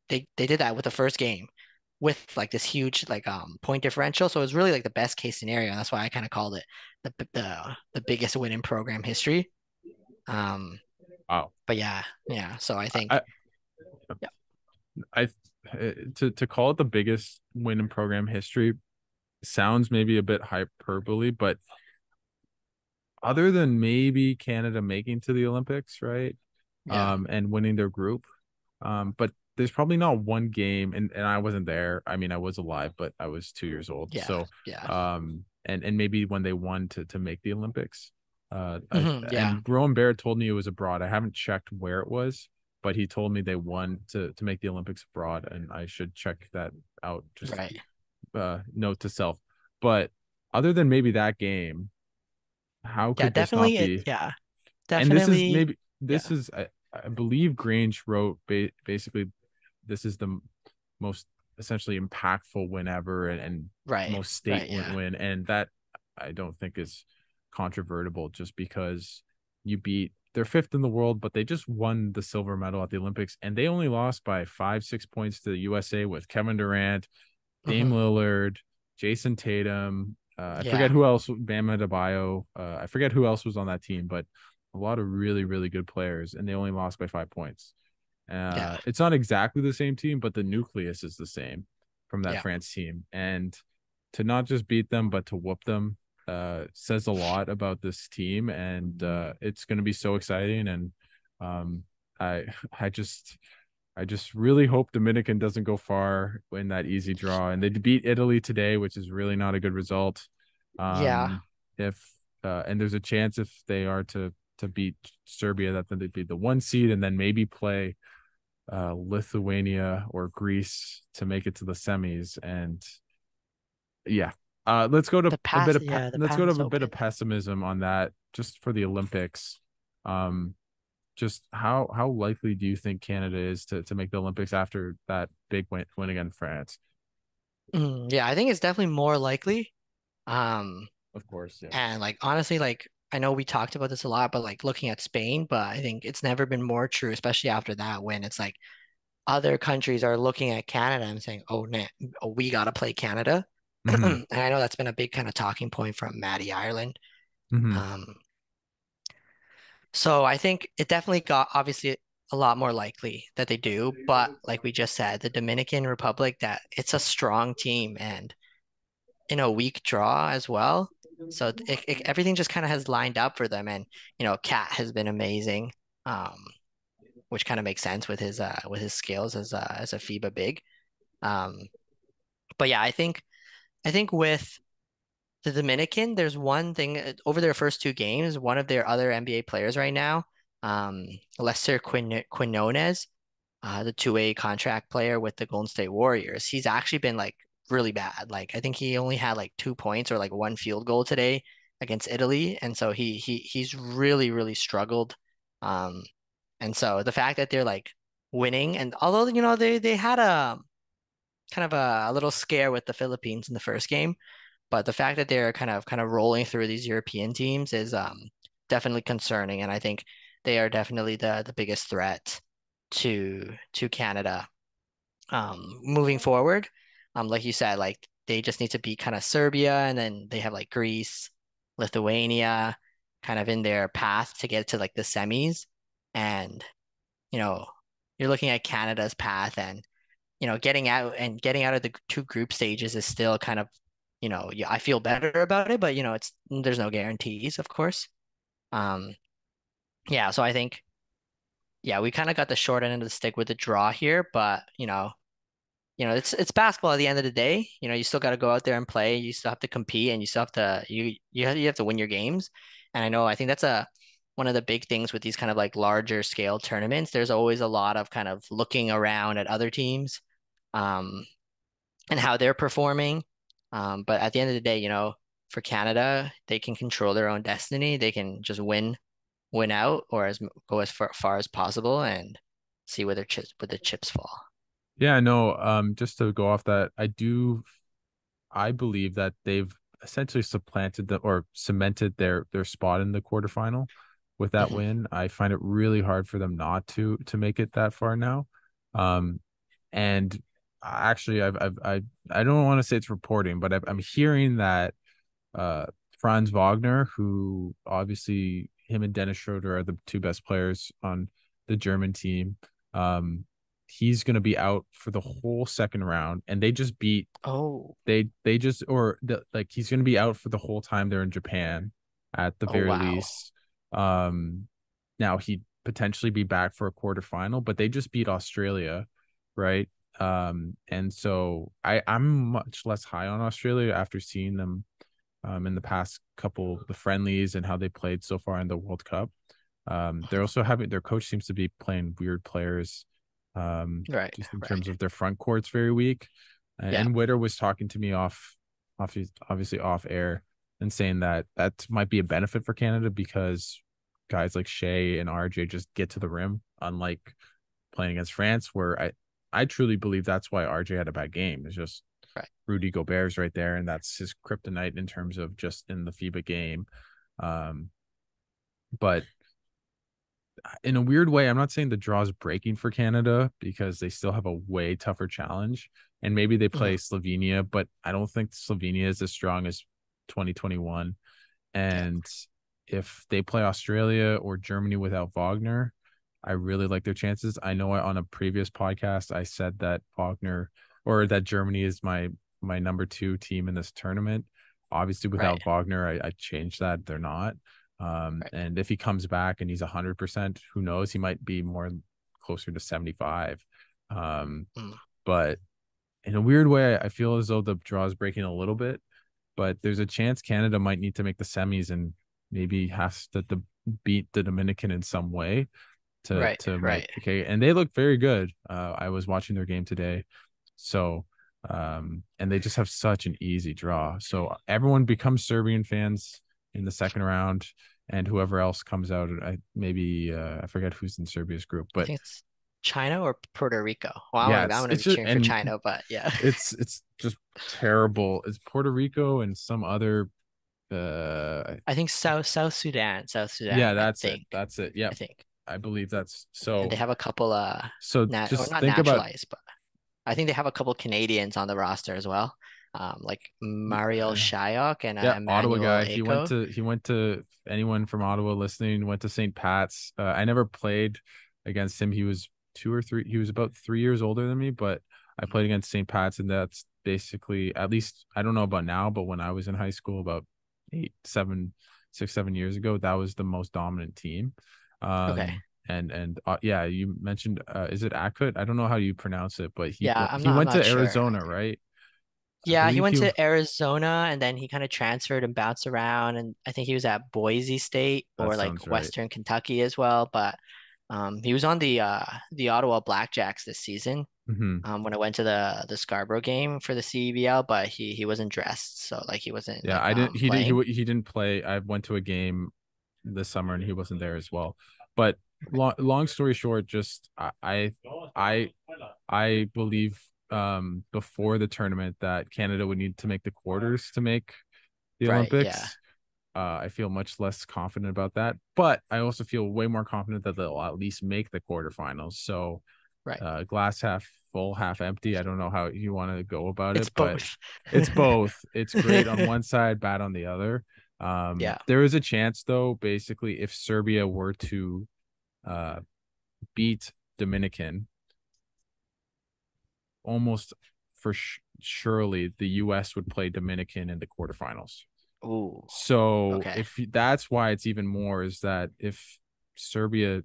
they did that with the first game with like this huge like point differential. So it was really like the best case scenario. That's why I kind of called it the biggest win in program history. Um, Wow. but yeah, yeah. So I think I, yeah, I to call it the biggest win in program history sounds maybe a bit hyperbole, but other than maybe Canada making to the Olympics, right? yeah, And winning their group. But there's probably not one game, and I wasn't there. I mean, I was alive, but I was 2 years old. yeah, So, yeah. and maybe when they won to make the Olympics. Yeah. And Rowan Barrett told me it was abroad. I haven't checked where it was, but he told me they won to make the Olympics abroad, and I should check that out. Just Right. note to self. But other than maybe that game, how Yeah, could this not definitely be? yeah, And this is definitely. maybe this Yeah. is I believe Grange wrote basically this is the most essentially impactful win ever, and Right. most state Right. Yeah. win, and that I don't think is controvertible just because you beat they're fifth in the world, but they just won the silver medal at the Olympics, and they only lost by 5-6 points to the USA with Kevin Durant, Dame Hmm. Lillard, Jason Tatum. I forget Yeah. who else, Bam Adebayo. I forget who else was on that team, but a lot of really, really good players, and they only lost by 5 points. Yeah. It's not exactly the same team, but the nucleus is the same from that Yeah. France team. And to not just beat them, but to whoop them says a lot about this team. And it's going to be so exciting. And um, I, I just really hope Dominican doesn't go far in that easy draw. And they beat Italy today, which is really not a good result. Yeah. Um, if and there's a chance if they are to beat Serbia that then they'd be the 1 seed and then maybe play Lithuania or Greece to make it to the semis. And yeah, let's go to The a bit path, of yeah, the let's path go to is a bit of open. pessimism on that just for the Olympics. Um, just how likely do you think Canada is to make the Olympics after that big win against France? Yeah, I think it's definitely more likely. Um, Of course, yeah. and like honestly, like I know we talked about this a lot, but like looking at Spain, but I think it's never been more true, especially after that when it's like other countries are looking at Canada and saying, "Oh, nah, oh, we gotta play Canada." Mm-hmm. And I know that's been a big kind of talking point from Maddie Ireland. Mm-hmm. Um, so I think it definitely got obviously a lot more likely that they do, but like we just said, the Dominican Republic, that it's a strong team and in a weak draw as well. So everything just kind of has lined up for them, and Cat has been amazing, um, which kind of makes sense with his skills as a FIBA big. Um, but yeah, I think with the Dominican, there's one thing over their first two games, one of their other NBA players right now, um, Lester Quinones, the two-way contract player with the Golden State Warriors. He's actually been like really bad. Like I think he only had like 2 points or like one field goal today against Italy, and so he's really struggled. Um, and so the fact that they're like winning, and although they had a kind of a little scare with the Philippines in the first game, but the fact that they're kind of rolling through these European teams is definitely concerning, and I think they are definitely the biggest threat to Canada moving forward. Like you said, like they just need to beat kind of Serbia, and then they have like Greece, Lithuania, kind of in their path to get to like the semis, and you know you're looking at Canada's path, and getting out of the two group stages is still kind of, yeah, I feel better about it, but it's there's no guarantees, of course. Um, yeah, so I think, yeah, we kind of got the short end of the stick with the draw here, but it's basketball at the end of the day. You still got to go out there and play. You still have to compete, and you still have to you have to win your games. And I think that's a one of the big things with these kind of like larger scale tournaments. There's always a lot of kind of looking around at other teams. Um, and how they're performing. But at the end of the day, for Canada, they can control their own destiny. They can just win out, or go as far as possible and see where the chips fall. Yeah, no, just to go off that, I believe that they've essentially supplanted or cemented their spot in the quarterfinal with that Hmm. win. I find it really hard for them not to make it that far now. Um, and actually, I don't want to say it's reporting, but I'm hearing that uh Franz Wagner, who obviously him and Dennis Schroeder are the two best players on the German team. Um, he's going to be out for the whole second round, and they just beat Oh, they just like he's going to be out for the whole time they're in Japan at the oh very wow. least. Um, now he'd potentially be back for a quarterfinal, but they just beat Australia, right? And so I'm much less high on Australia after seeing them in the past couple the friendlies and how they played so far in the World Cup. They're also having their coach seems to be playing weird players, Right, just in right. terms of their front court's very weak. Yeah, And Witter was talking to me obviously off air, and saying that that might be a benefit for Canada because guys like Shea and RJ just get to the rim, unlike playing against France, where I truly believe that's why RJ had a bad game. It's just right. Rudy Gobert's right there, and that's his kryptonite in terms of just in the FIBA game. Um, but in a weird way, I'm not saying the draw's breaking for Canada because they still have a way tougher challenge. And maybe they Hmm. play Slovenia, but I don't think Slovenia is as strong as 2021. Yeah, And if they play Australia or Germany without Wagner, I really like their chances. I know on a previous podcast I said that Wagner or that Germany is my number two team in this tournament. Obviously, right, without Wagner, I changed that. They're not. right. And if he comes back and he's 100%, who knows? He might be more closer to 75. Um, Mm. but in a weird way, I feel as though the draw is breaking a little bit. But there's a chance Canada might need to make the semis and maybe has to beat the Dominican in some way. Right, to like, right. okay, and they look very good. I was watching their game today, so and they just have such an easy draw. So everyone becomes Serbian fans in the second round, and whoever else comes out, I forget who's in Serbia's group, I but think it's China or Puerto Rico. Well, yeah, I'm gonna it's be just, cheering for and China, but yeah. it's just terrible. It's Puerto Rico and some other I think South Sudan, yeah, I that's it. think. That's it. I Yep. think. I believe that's And they so. have a couple So nat or just not think about, naturalized, but I think they have a couple Canadians on the roster as well. Like Mariel yeah, Shayok and yeah, Ottawa Emmanuel guy. Ako. He went to anyone from Ottawa listening. Went to St. Pat's. I never played against him. He was 2 or 3. He was about 3 years older than me, but I played against St. Pat's, and that's basically, at least I don't know about now, but when I was in high school, about 7 years ago, that was the most dominant team. Okay. And yeah, you mentioned, is it Akut? I don't know how you pronounce it, but Yeah, he I'm went not to sure. Arizona, right? I Yeah, he believe went he to Arizona and then he kind of transferred and bounced around. And I think he was at Boise State that or like sounds right. Western Kentucky as well. But he was on the Ottawa Blackjacks this season. Hmm. When I went to the Scarborough game for the CEBL, but he wasn't dressed, so like he wasn't Yeah, like I didn't. playing. He didn't play. I went to a game this summer and he wasn't there as well. But long story short, just I I believe before the tournament that Canada would need to make the quarters to make the Right, yeah, Olympics. I feel much less confident about that, but I also feel way more confident that they'll at least make the quarterfinals. So right. glass half full, half empty. I don't know how you want to go about It's it, but both. it's both. It's great on one side, bad on the other. Yeah, There is a chance, though, basically, if Serbia were to uh, beat Dominican, almost for surely the U.S. would play Dominican in the quarterfinals. ooh, So okay, if that's why it's even more is that if Serbia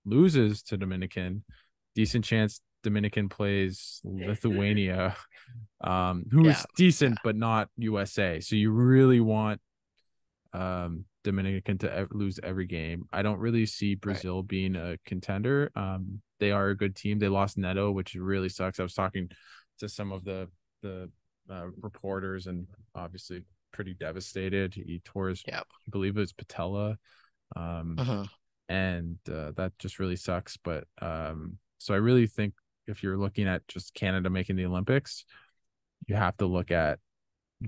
loses to Dominican, decent chance Dominican plays Lithuania, who yeah, is yeah, decent but not USA. So you really want Dominican to lose every game. I don't really see right. Brazil being a contender. They are a good team. They lost Neto, which really sucks. I was talking to some of the reporters, and obviously pretty devastated. He tore his, Yeah, I believe it was patella, um, hmm and that just really sucks. But so I really think if you're looking at just Canada making the Olympics, you have to look at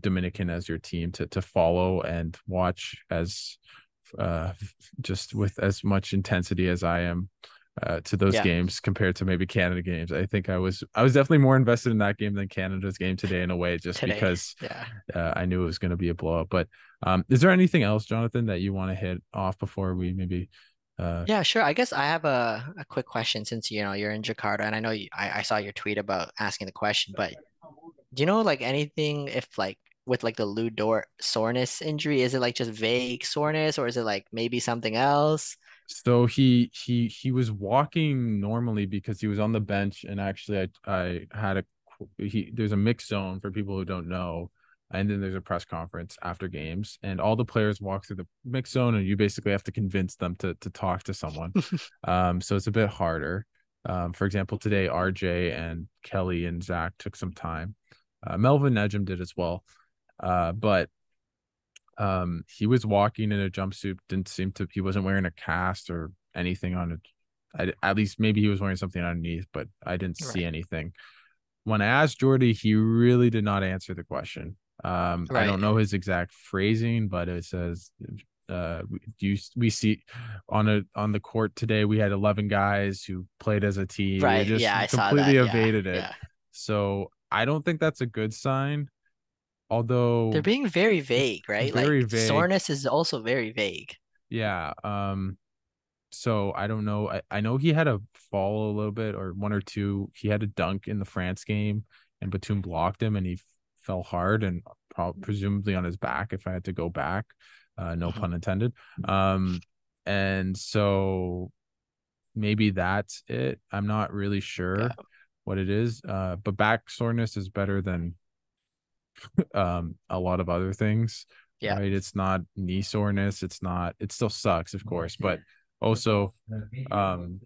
Dominican as your team to follow and watch as uh just with as much intensity as I am to those yeah. games compared to maybe Canada games. I think I was definitely more invested in that game than Canada's game today in a way, just Today, because yeah. I knew it was going to be a blowout. But is there anything else, Jonathan, that you want to hit off before we maybe Yeah, sure. I guess I have a quick question since you're in Jakarta and I know I saw your tweet about asking the question, but do you know like anything if like with like the Lou Dort soreness injury, is it like just vague soreness or is it like maybe something else? So he was walking normally because he was on the bench, and actually I had a he there's a mix zone for people who don't know, and then there's a press conference after games, and all the players walk through the mix zone, and you basically have to convince them to talk to someone. So it's a bit harder. For example, today RJ and Kelly and Zach took some time. Melvin Nejum did as well. But he was walking in a jumpsuit, didn't seem to, he wasn't wearing a cast or anything on it. At least maybe he was wearing something underneath, but I didn't see Right. anything. When I asked Jordy, he really did not answer the question. I Right. don't know his exact phrasing, but it says we see on the court today we had 11 guys who played as a team. It Right. just Yeah, I saw completely that. Yeah. evaded it. Yeah. So I don't think that's a good sign, They're although being very vague, right? Like very vague. soreness is also very vague. Yeah. So I don't know. I know he had a fall a little bit, or one or two. He had a dunk in the France game, and Batum blocked him, and he fell hard and presumably on his back. If I had to go back, no Mhm. pun intended. And so maybe that's it. I'm not really sure Got what it is. But back soreness is better than a lot of other things, Yeah. right? It's not knee soreness. It's not. It still sucks, of course, but Also, um,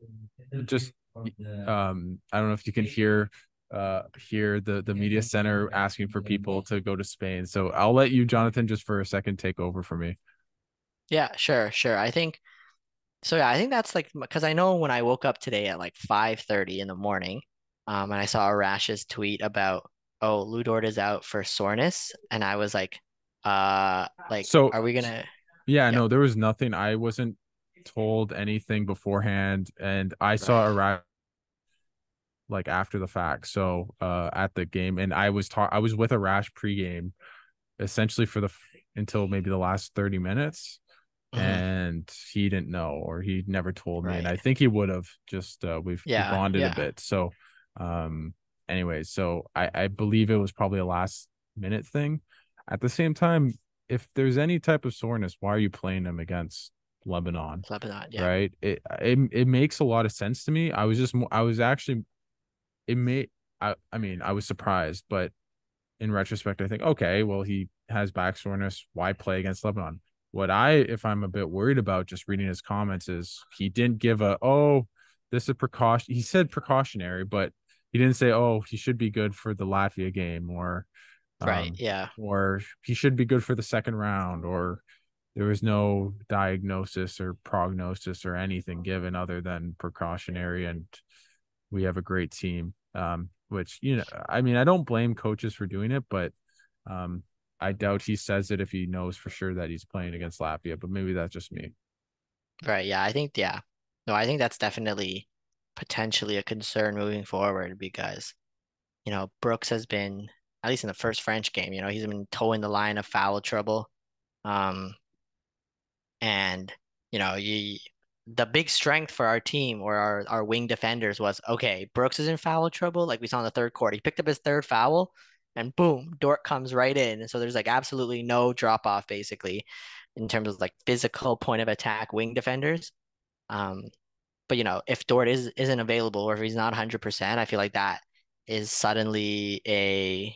just I don't know if you can hear the media center asking for people to go to Spain. So I'll let you, Jonathan, just for a second take over for me. Yeah, sure, sure. I think so. Yeah, I think that's like because I know when I woke up today at like 5:30 in the morning, and I saw Arash's tweet about, oh, Ludort is out for soreness, and I was like, So are we gonna? yeah, Yep, no, there was nothing. I wasn't told anything beforehand, and I saw right. a like after the fact. So at the game, and I was with Arash pregame essentially until maybe the last 30 minutes, Hmm. and he didn't know, or he never told me, and Right. I think he would have just we Yeah, bonded a yeah. bit. So um anyways, so I believe it was probably a last minute thing. At the same time, if there's any type of soreness, why are you playing him against Lebanon? Lebanon. Yeah. Right? It makes a lot of sense to me. I was actually it may I mean, I was surprised, but in retrospect, I think, okay, well, he has back soreness. Why play against Lebanon? If I'm a bit worried about just reading his comments, is he didn't give this is precaution. He said precautionary, but he didn't say, oh, he should be good for the Latvia game, Right. um, Yeah. or he should be good for the second round, or there was no diagnosis or prognosis or anything given other than precautionary. And we have a great team. Which, I mean, I don't blame coaches for doing it, but um, I doubt he says it if he knows for sure that he's playing against Latvia. But maybe that's just me. Right. Yeah. I think. Yeah. No, I think that's definitely potentially a concern moving forward because Brooks has been, at least in the first French game, he's been towing the line of foul trouble. Um, and the big strength for our team or our wing defenders was, okay, Brooks is in foul trouble, like we saw in the third quarter. He picked up his third foul, and boom, Dort comes right in. And so there's like absolutely no drop off basically in terms of like physical point of attack wing defenders. Um, but if Dort isn't available or if he's not 100%, I feel like that is suddenly a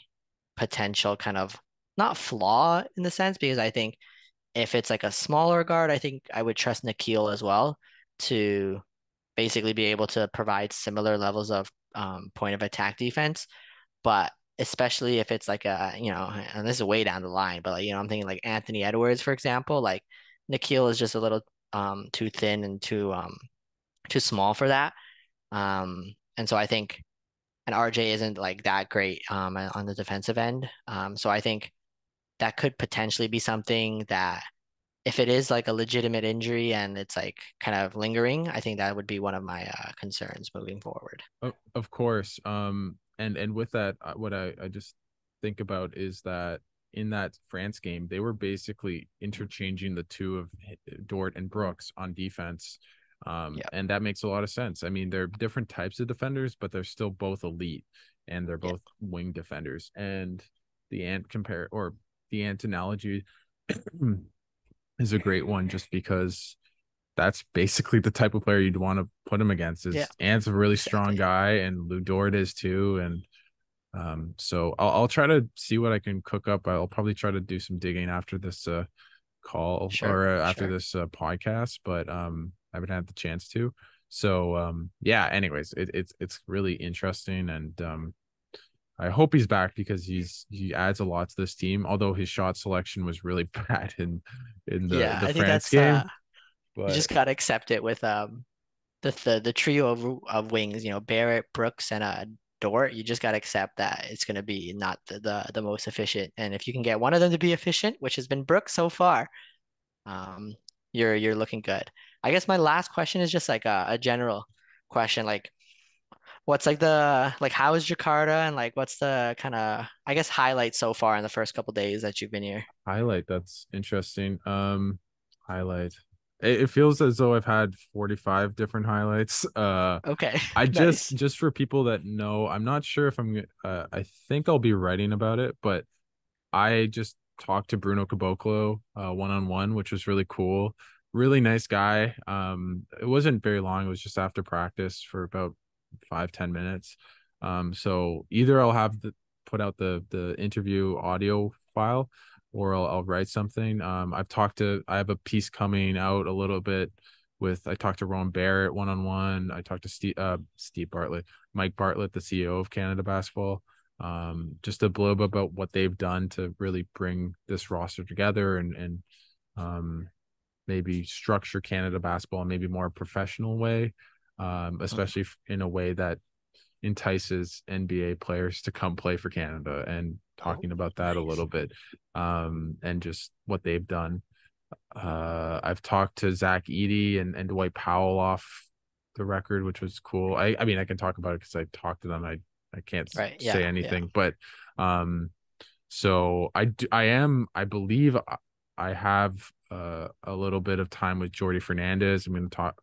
potential kind of not flaw in the sense because I think if it's like a smaller guard, I think I would trust Nikhil as well to basically be able to provide similar levels of point of attack defense. But especially if it's like and this is way down the line, but like, I'm thinking like Anthony Edwards, for example, like Nikhil is just a little too thin and too small for that. And so I think and RJ isn't like that great on the defensive end. So I think that could potentially be something that if it is like a legitimate injury and it's like kind of lingering, I think that would be one of my concerns moving forward. Of course. And with that, what I just think about is that in that France game, they were basically interchanging the two of Dort and Brooks on defense. Yeah, And that makes a lot of sense. I mean, they're different types of defenders, but they're still both elite, and they're yeah, both wing defenders. And the ant analogy is a great one, just because that's basically the type of player you'd want to put him against. yeah, Is Ant's a really strong exactly. guy, and Lou Dort is too. And so I'll try to see what I can cook up. I'll probably try to do some digging after this call, Sure, or after sure. this podcast, but I haven't had the chance to. So yeah. Anyways, it's really interesting, and I hope he's back because he adds a lot to this team. Although his shot selection was really bad in Yeah, the I think France that's game, you but just gotta accept it with the trio of wings, Barrett, Brooks, and Dort. You just gotta accept that it's gonna be not the most efficient. And if you can get one of them to be efficient, which has been Brooks so far, um, you're looking good. I guess my last question is just like a general question, like what's like how is Jakarta and like what's the kind of I guess highlight so far in the first couple days that you've been here? highlight, that's interesting. Highlight. It feels as though I've had 45 different highlights. Okay, I nice. just for people that know, I'm not sure if I think I'll be writing about it, but I just talked to Bruno Caboclo one on one, which was really cool. Really nice guy. It wasn't very long. It was just after practice for about 5-10 minutes. So either I'll have put out the interview audio file, or I'll write something. I have a piece coming out a little bit I talked to Ron Barrett one-on-one. I talked to Steve Bartlett, Mike Bartlett, the CEO of Canada Basketball, just a little bit about what they've done to really bring this roster together and maybe structure Canada Basketball in maybe more professional way, especially in a way that entices NBA players to come play for Canada, and Oh, talking about that a nice. little bit, and just what they've done. I've talked to Zach Edey and Dwight Powell off the record, which was cool. I mean, I can talk about it because I talked to them. I can't Right. say Yeah. Yeah. anything, but so I believe I have a little bit of time with Jordy Fernandez. I'm going to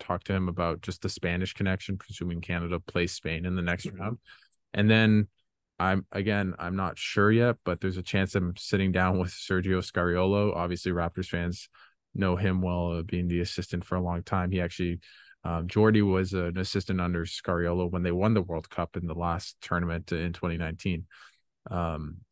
talk to him about just the Spanish connection, presuming Canada plays Spain in the next round. And then I'm not sure yet, but there's a chance I'm sitting down with Sergio Scariolo. Obviously, Raptors fans know him well, being the assistant for a long time. He actually, Jordy was an assistant under Scariolo when they won the World Cup in the last tournament in 2019.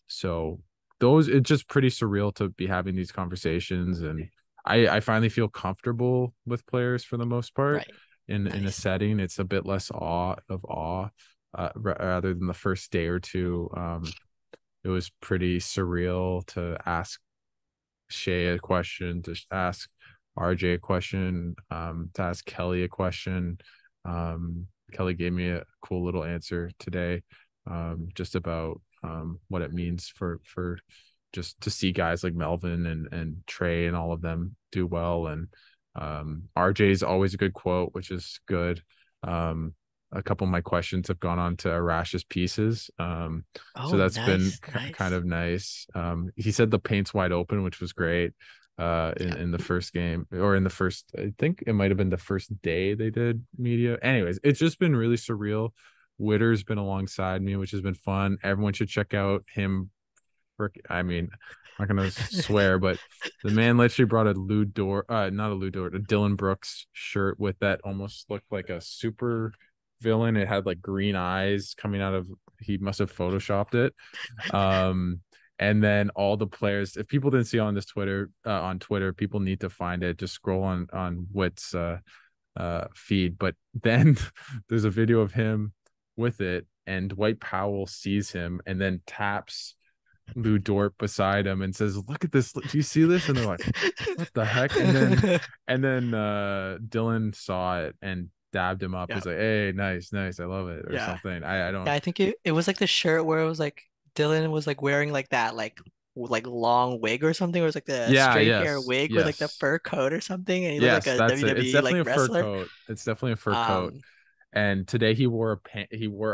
So it's just pretty surreal to be having these conversations, and I finally feel comfortable with players for the most part Right. in a Nice. setting. It's a bit less awe, rather than the first day or two. It was pretty surreal to ask Shea a question, to ask RJ a question, to ask Kelly a question. Kelly gave me a cool little answer today, just about what it means for just to see guys like Melvin and Trey and all of them do well. And RJ is always a good quote, which is good. A couple of my questions have gone on to Arash's pieces. So Oh, that's been nice. kind Nice. of nice. He said the paint's wide open, which was great. Yeah. In the first game, or in the first, I think it might have been the first day they did media. Anyways, it's just been really surreal. Witter's been alongside me, which has been fun. Everyone should check out him. I mean, I'm not gonna swear, but the man literally brought a not a Lou Dort, a Dylan Brooks shirt with that almost looked like a super villain. It had like green eyes coming out of. He must have photoshopped it. Um, and then all the players. If people didn't see on Twitter, people need to find it. Just scroll on Wit's feed. But then there's a video of him with it, and Dwight Powell sees him and then taps Lou Dort beside him and says, "Look at this. Do you see this?" And they're like, "What the heck?" And then Dylan saw it and dabbed him up. Yeah. He's like, "Hey, nice, nice. I love it," or Yeah. something. I Yeah, don't. I think it was like the shirt where it was like Dylan was like wearing like that like long wig or something, or it was like the Yeah, straight hair yes, wig with like the yes. fur coat or something, and he looked like Yes, a that's it. It's WWE definitely like a fur wrestler. coat. It's definitely a fur coat. Um, And today he wore a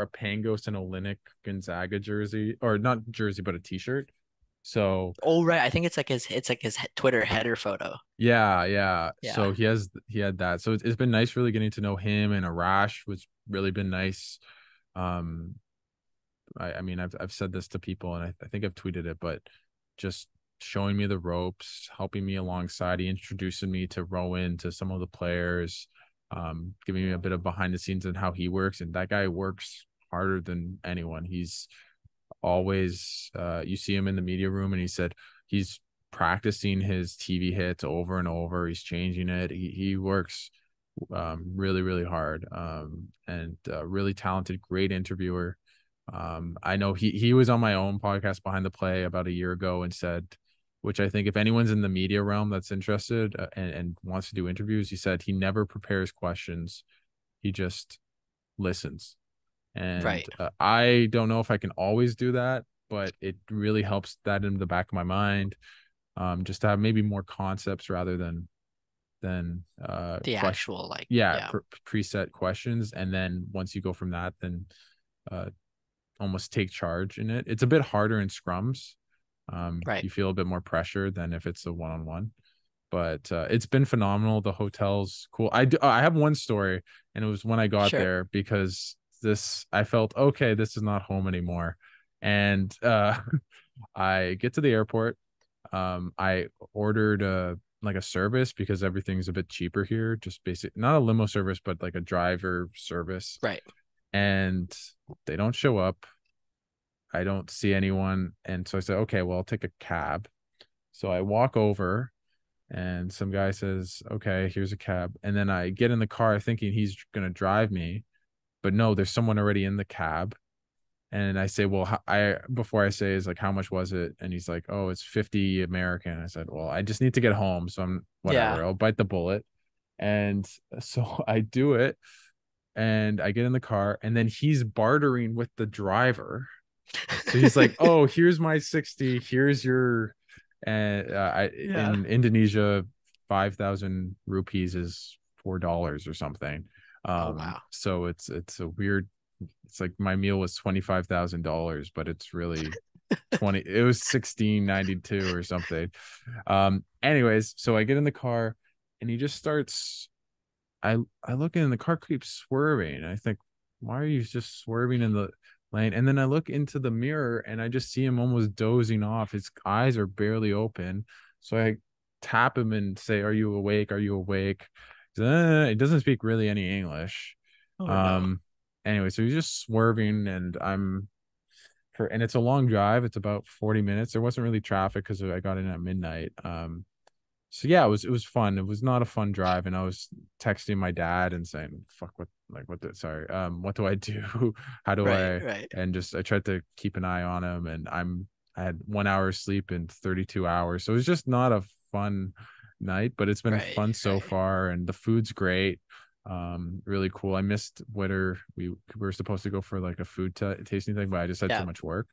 Pangos and Olynyk Gonzaga jersey, or not jersey, but a t-shirt. So oh right, I think it's like his Twitter header photo. yeah, yeah. Yeah. So he had that. So it's been nice really getting to know him, and Arash was really been nice. Um, I mean I've said this to people, and I think I've tweeted it, but just showing me the ropes, helping me alongside. He introducing me to Rowan, to some of the players, giving me a bit of behind the scenes and how he works. And that guy works harder than anyone. He's always you see him in the media room, and he said he's practicing his TV hits over and over. He's changing it. He works really, really hard, and really talented, great interviewer. I know he was on my own podcast, Behind the Play, about a year ago, and said, which I think if anyone's in the media realm that's interested, and wants to do interviews, he said he never prepares questions. He just listens. And Right. I don't know if I can always do that, but it really helps that in the back of my mind, just to have maybe more concepts rather than The question. actual like Yeah, yeah. preset questions, and then once you go from that, then uh, almost take charge in it. It's a bit harder in scrums. Right. You feel a bit more pressure than if it's a one-on-one, but it's been phenomenal. The hotel's cool. I have one story, and it was when I got Sure. there, because I felt okay, this is not home anymore. And I get to the airport. I ordered like a service, because everything's a bit cheaper here, just basic, not a limo service, but like a driver service. Right. And they don't show up. I don't see anyone. And so I said, okay, well, I'll take a cab. So I walk over, And some guy says, okay, here's a cab. And then I get in the car thinking he's going to drive me, but no, there's someone already in the cab. And I say, well, before I say is like, how much was it? And he's like, oh, it's 50 American. I said, well, I just need to get home. So I'm Yeah. whatever. I'll bite the bullet. And so I do it and I get in the car and then he's bartering with the driver. So he's like, oh, here's my 60. Here's your, and Yeah. in Indonesia, 5,000 rupees is $4 or something. Oh wow. So it's a weird, it's like my meal was $25,000, but it's really 20, it was 1692 or something. Anyways, so I get in the car and he just starts, I look in the car keeps swerving. And I think, why are you just swerving in the lane? And then I look into the mirror and I just see him almost dozing off. His eyes are barely open. So I tap him and say, "Are you awake? Are you awake?" He doesn't speak really any English. Oh no. Um. Anyway, so he's just swerving, and and it's a long drive. It's about 40 minutes. There wasn't really traffic because I got in at midnight. So yeah, it was fun. It was not a fun drive, and I was texting my dad and saying, "Fuck, sorry, what do I do? How do Right, I?" right, And just I tried to keep an eye on him, and I had 1 hour sleep in 32 hours, so it was just not a fun night, but it's been right, fun so right. far, and the food's great. Really cool. I missed Witter. We were supposed to go for like a food tasting thing, but I just had too Yeah. much work.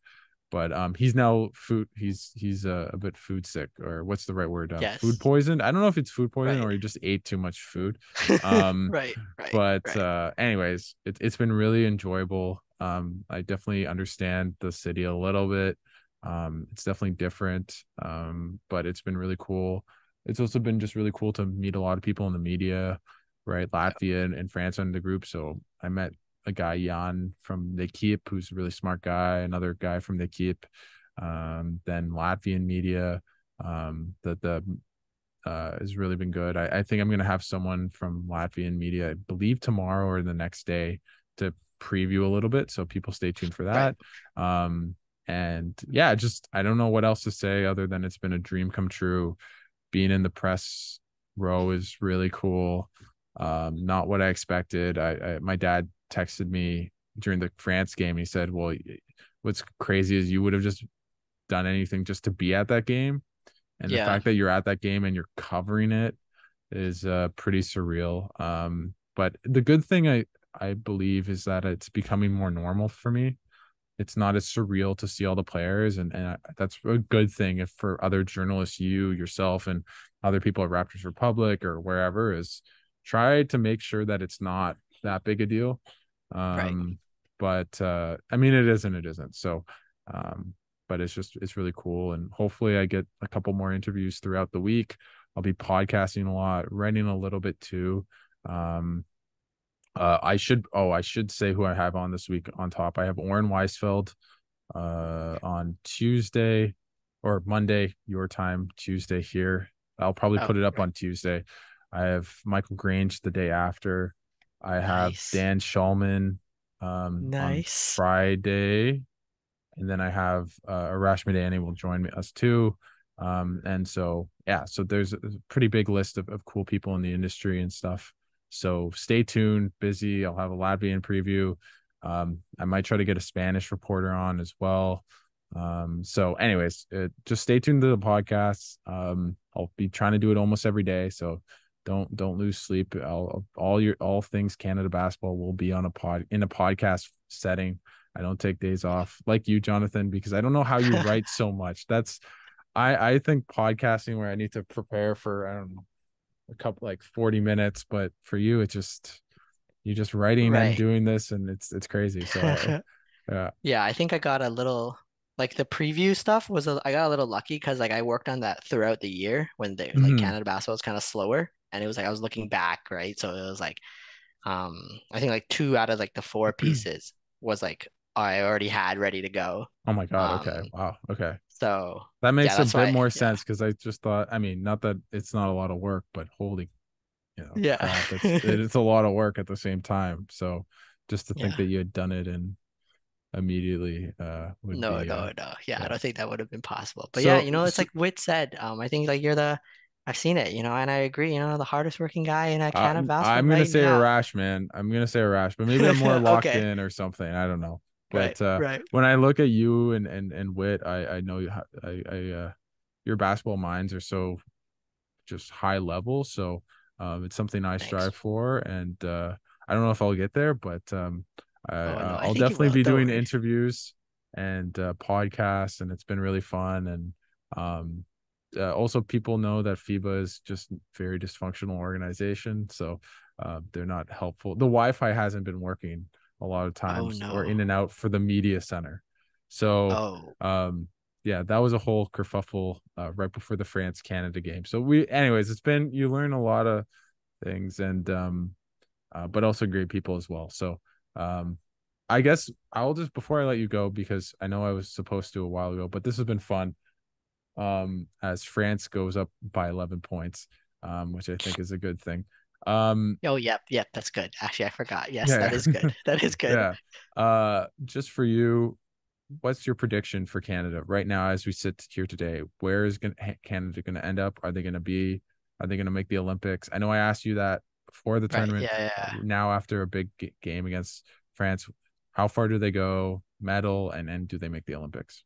But he's now food. He's a bit food sick, or what's the right word? Food Yes. poisoned. I don't know if it's food poison Right. or he just ate too much food. Um, Right, right, but right. anyways, it's been really enjoyable. I definitely understand the city a little bit. It's definitely different. But it's been really cool. It's also been just really cool to meet a lot of people in the media, right? Latvia and France in the group. So I met a guy, Jan from the Keep, who's a really smart guy, another guy from the Keep, then Latvian media, that the has really been good. I think I'm gonna have someone from Latvian media, I believe tomorrow or the next day, to preview a little bit. So people stay tuned for Right. that. Um, and yeah, just I don't know what else to say other than it's been a dream come true. Being in the press row is really cool. Not what I expected. My dad texted me during the France game. He said, "Well, what's crazy is you would have just done anything just to be at that game, and the Yeah. fact that you're at that game and you're covering it is pretty surreal." But the good thing I believe is that it's becoming more normal for me. It's not as surreal to see all the players, and that's a good thing. If for other journalists, you yourself and other people at Raptors Republic or wherever, is try to make sure that it's not that big a deal. Right. um but I mean, it isn't so. um but it's really cool, and hopefully I get a couple more interviews throughout the week. I'll be podcasting a lot, writing a little bit too. um I should say who I have on this week on top. I have Oren Weisfeld on Tuesday or Monday, your time, Tuesday here. I'll probably Oh, put it up right. on Tuesday. I have Michael Grange the day after. I have Nice. Dan Schulman on Nice. Friday, and then I have Arash Madani will join us too. And so yeah, so there's a pretty big list of cool people in the industry and stuff. So stay tuned. Busy. I'll have a Latvian preview. I might try to get a Spanish reporter on as well. So anyways, just stay tuned to the podcast. I'll be trying to do it almost every day. So don't lose sleep. All things Canada basketball will be on a podcast setting. I don't take days off like you, Jonathan, because I don't know how you write so much. I think podcasting where I need to prepare for, I don't know, a couple like 40 minutes, but for you, it's just you're just writing and Right. doing this, and it's crazy. So yeah. Yeah, I think I got a little like the preview stuff I got a little lucky because like I worked on that throughout the year when they like Mhm. Canada basketball was kind of slower and it was like I was looking back, right? So it was like um I think like two out of like the four pieces was like I already had ready to go. Oh my God. Okay. Um Wow. Okay. so That yeah, makes a that's bit why more yeah. sense because I just thought, I mean, not that it's not a lot of work, but holy, Yeah. crap, it's a lot of work at the same time. So just to think Yeah. that you had done it and immediately would No, be no, no. Yeah, I yeah. don't think that would have been possible. But yeah, So, you know, it's like Wit said. I think like you're the I've seen it, and I agree, the hardest working guy in Canada basketball I'm gonna right say a now. rash, man. I'm gonna say a rash, but maybe I'm more locked Okay. in or something. I don't know. Right, But right. when I look at you and Wit, I know your basketball minds are so just high level. So it's something I Thanks. strive for, and I don't know if I'll get there, but Oh no, I I'll think you definitely will. be Don't doing worry. interviews and podcasts, and it's been really fun. And um, also, people know that FIBA is just very dysfunctional organization, so they're not helpful. The Wi-Fi hasn't been working a lot of Oh times, or no. in and out for the media center. So Oh, yeah, that was a whole kerfuffle right before the France Canada game. So anyways, it's been, you learn a lot of things, and but also great people as well. So um, I guess I'll just, before I let you go, because I know I was supposed to a while ago, but this has been fun. As France goes up by 11 points, which I think is a good thing. Um, oh, yep, yep. That's good. Actually, I forgot. Yes, that yeah, is good. That is good. yeah. Just for you, what's your prediction for Canada right now as we sit here today? Where is Canada going to end up? Are they going to make the Olympics? I know I asked you that before the Right. tournament. Yeah, yeah. Now, after a big game against France, how far do they go? Medal, and do they make the Olympics?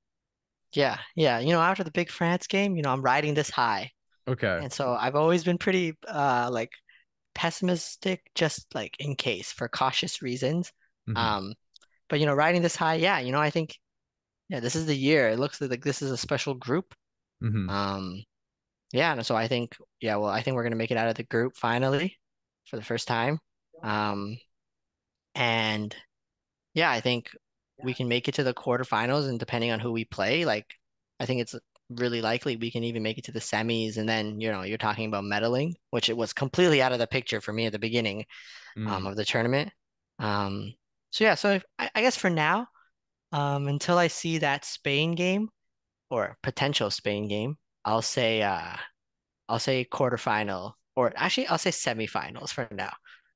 Yeah, yeah. After the big France game, I'm riding this high. Okay. And so I've always been pretty like pessimistic, just like in case for cautious reasons. Mm-hmm. Um, but riding this high, yeah, I think yeah, this is the year. It looks like this is a special group. Mm-hmm. Um, yeah, and so I think yeah, well, I think we're gonna make it out of the group finally for the first time. Um, and yeah, I think we can make it to the quarterfinals, and depending on who we play, like I think it's really likely we can even make it to the semis. And then, you're talking about medaling, which it was completely out of the picture for me at the beginning Mm. of the tournament. Um, so yeah, so I guess for now, until I see that Spain game or potential Spain game, I'll say I'll say quarterfinal, or actually I'll say semifinals for now.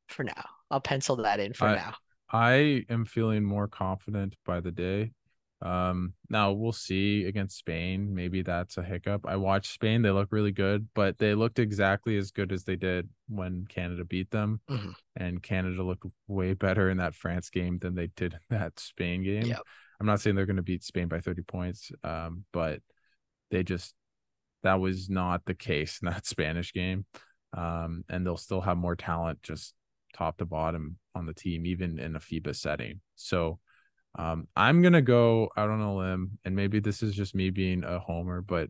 For now, I'll pencil that in for I now. I am feeling more confident by the day. Now we'll see against Spain. Maybe that's a hiccup. I watched Spain; they look really good, but they looked exactly as good as they did when Canada beat them. Mhm. And Canada looked way better in that France game than they did in that Spain game. Yep. I'm not saying they're going to beat Spain by 30 points, but they just, that was not the case in that Spanish game. And they'll still have more talent just top to bottom on the team, even in a FIBA setting. So I'm gonna go out on a limb, and maybe this is just me being a homer, but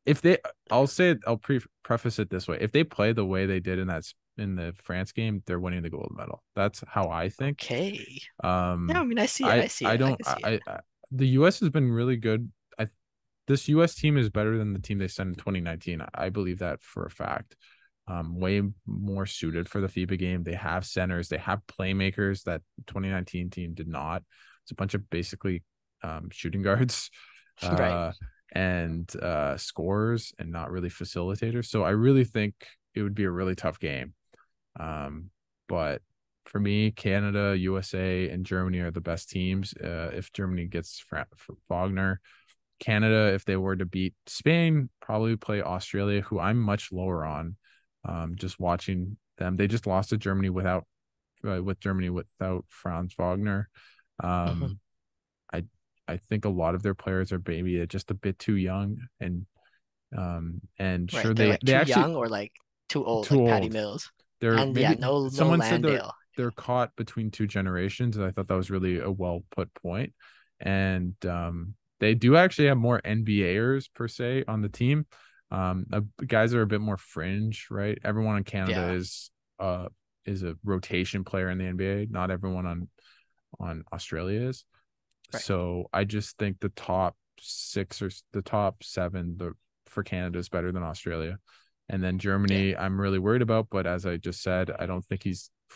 if they, I'll say it, I'll preface it this way: if they play the way they did in the France game, they're winning the gold medal. That's how I think. Okay. Yeah, I Um, mean, I see it. I see I it. I don't can see it. the U.S. has been really good. This U.S. team is better than the team they sent in 2019. I believe that for a fact. Way more suited for the FIBA game. They have centers. They have playmakers that 2019 team did not. It's a bunch of basically shooting guards Right. uh, and scorers, and not really facilitators. So I really think it would be a really tough game. Um, but for me, Canada, USA, and Germany are the best teams. If Germany gets Wagner, Canada, if they were to beat Spain, probably play Australia, who I'm much lower on. Just watching them, they just lost to Germany with Germany without Franz Wagner. Mhm. Um, I I think a lot of their players are maybe just a bit too young, and Right. sure, They're like they too actually young or like too old, too like Patty old. Mills. They're And yeah, maybe, no someone said Landale. they're caught between two generations, and I thought that was really a well put point. And they do actually have more NBAers per se on the team. Guys are a bit more fringe, right? Everyone in Canada Yeah. is a rotation player in the NBA. Not everyone on Australia is. Right. So I just think the top six or the top seven for Canada is better than Australia. And then Yeah. Germany, I'm really worried about. But as I just said, I don't think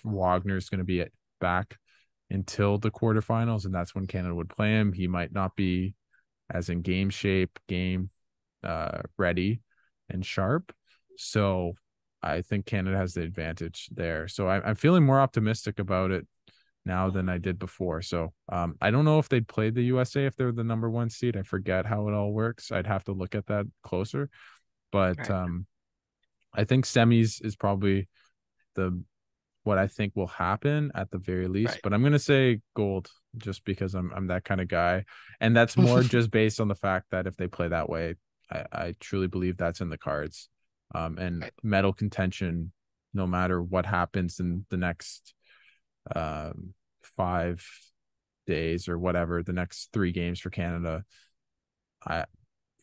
Wagner's going to be back until the quarterfinals. And that's when Canada would play him. He might not be as in game shape, game ready and sharp. So I think Canada has the advantage there. So I'm feeling more optimistic about it now than I did before. So I don't know if they'd play the USA if they're the number one seed. I forget how it all works. I'd have to look at that closer. But Right. I think semis is probably the what I think will happen at the very least. Right. But I'm gonna say gold just because I'm that kind of guy, and that's more just based on the fact that if they play that way, I truly believe that's in the cards. And Right. medal contention, no matter what happens in the next 5 days or whatever, the next 3 games for Canada, I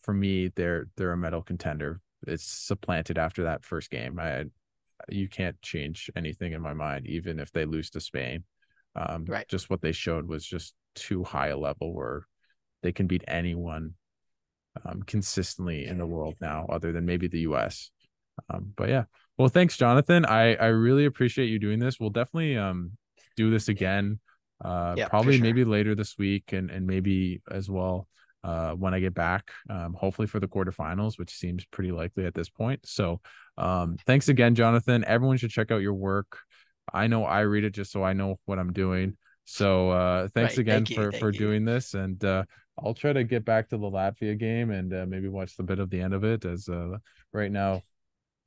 for me they're a medal contender. It's supplanted after that first game. I You can't change anything in my mind, even if they lose to Spain. Right. Just what they showed was just too high a level where they can beat anyone consistently in the world now, other than maybe the US. But yeah, well, thanks, Jonathan. I really appreciate you doing this. We'll definitely do this again, Yep, for probably sure. maybe later this week, and maybe as well when I get back, hopefully for the quarterfinals, which seems pretty likely at this point. So thanks again, Jonathan. Everyone should check out your work. I know I read it just so I know what I'm doing. So thanks Right. again Thank you. for Thank you. doing this, and I'll try to get back to the Latvia game and maybe watch the bit of the end of it, as right now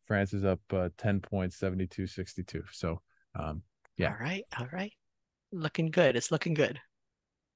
France is up 10 points, 72-62. So, yeah. All right. All right. Looking good. It's looking good.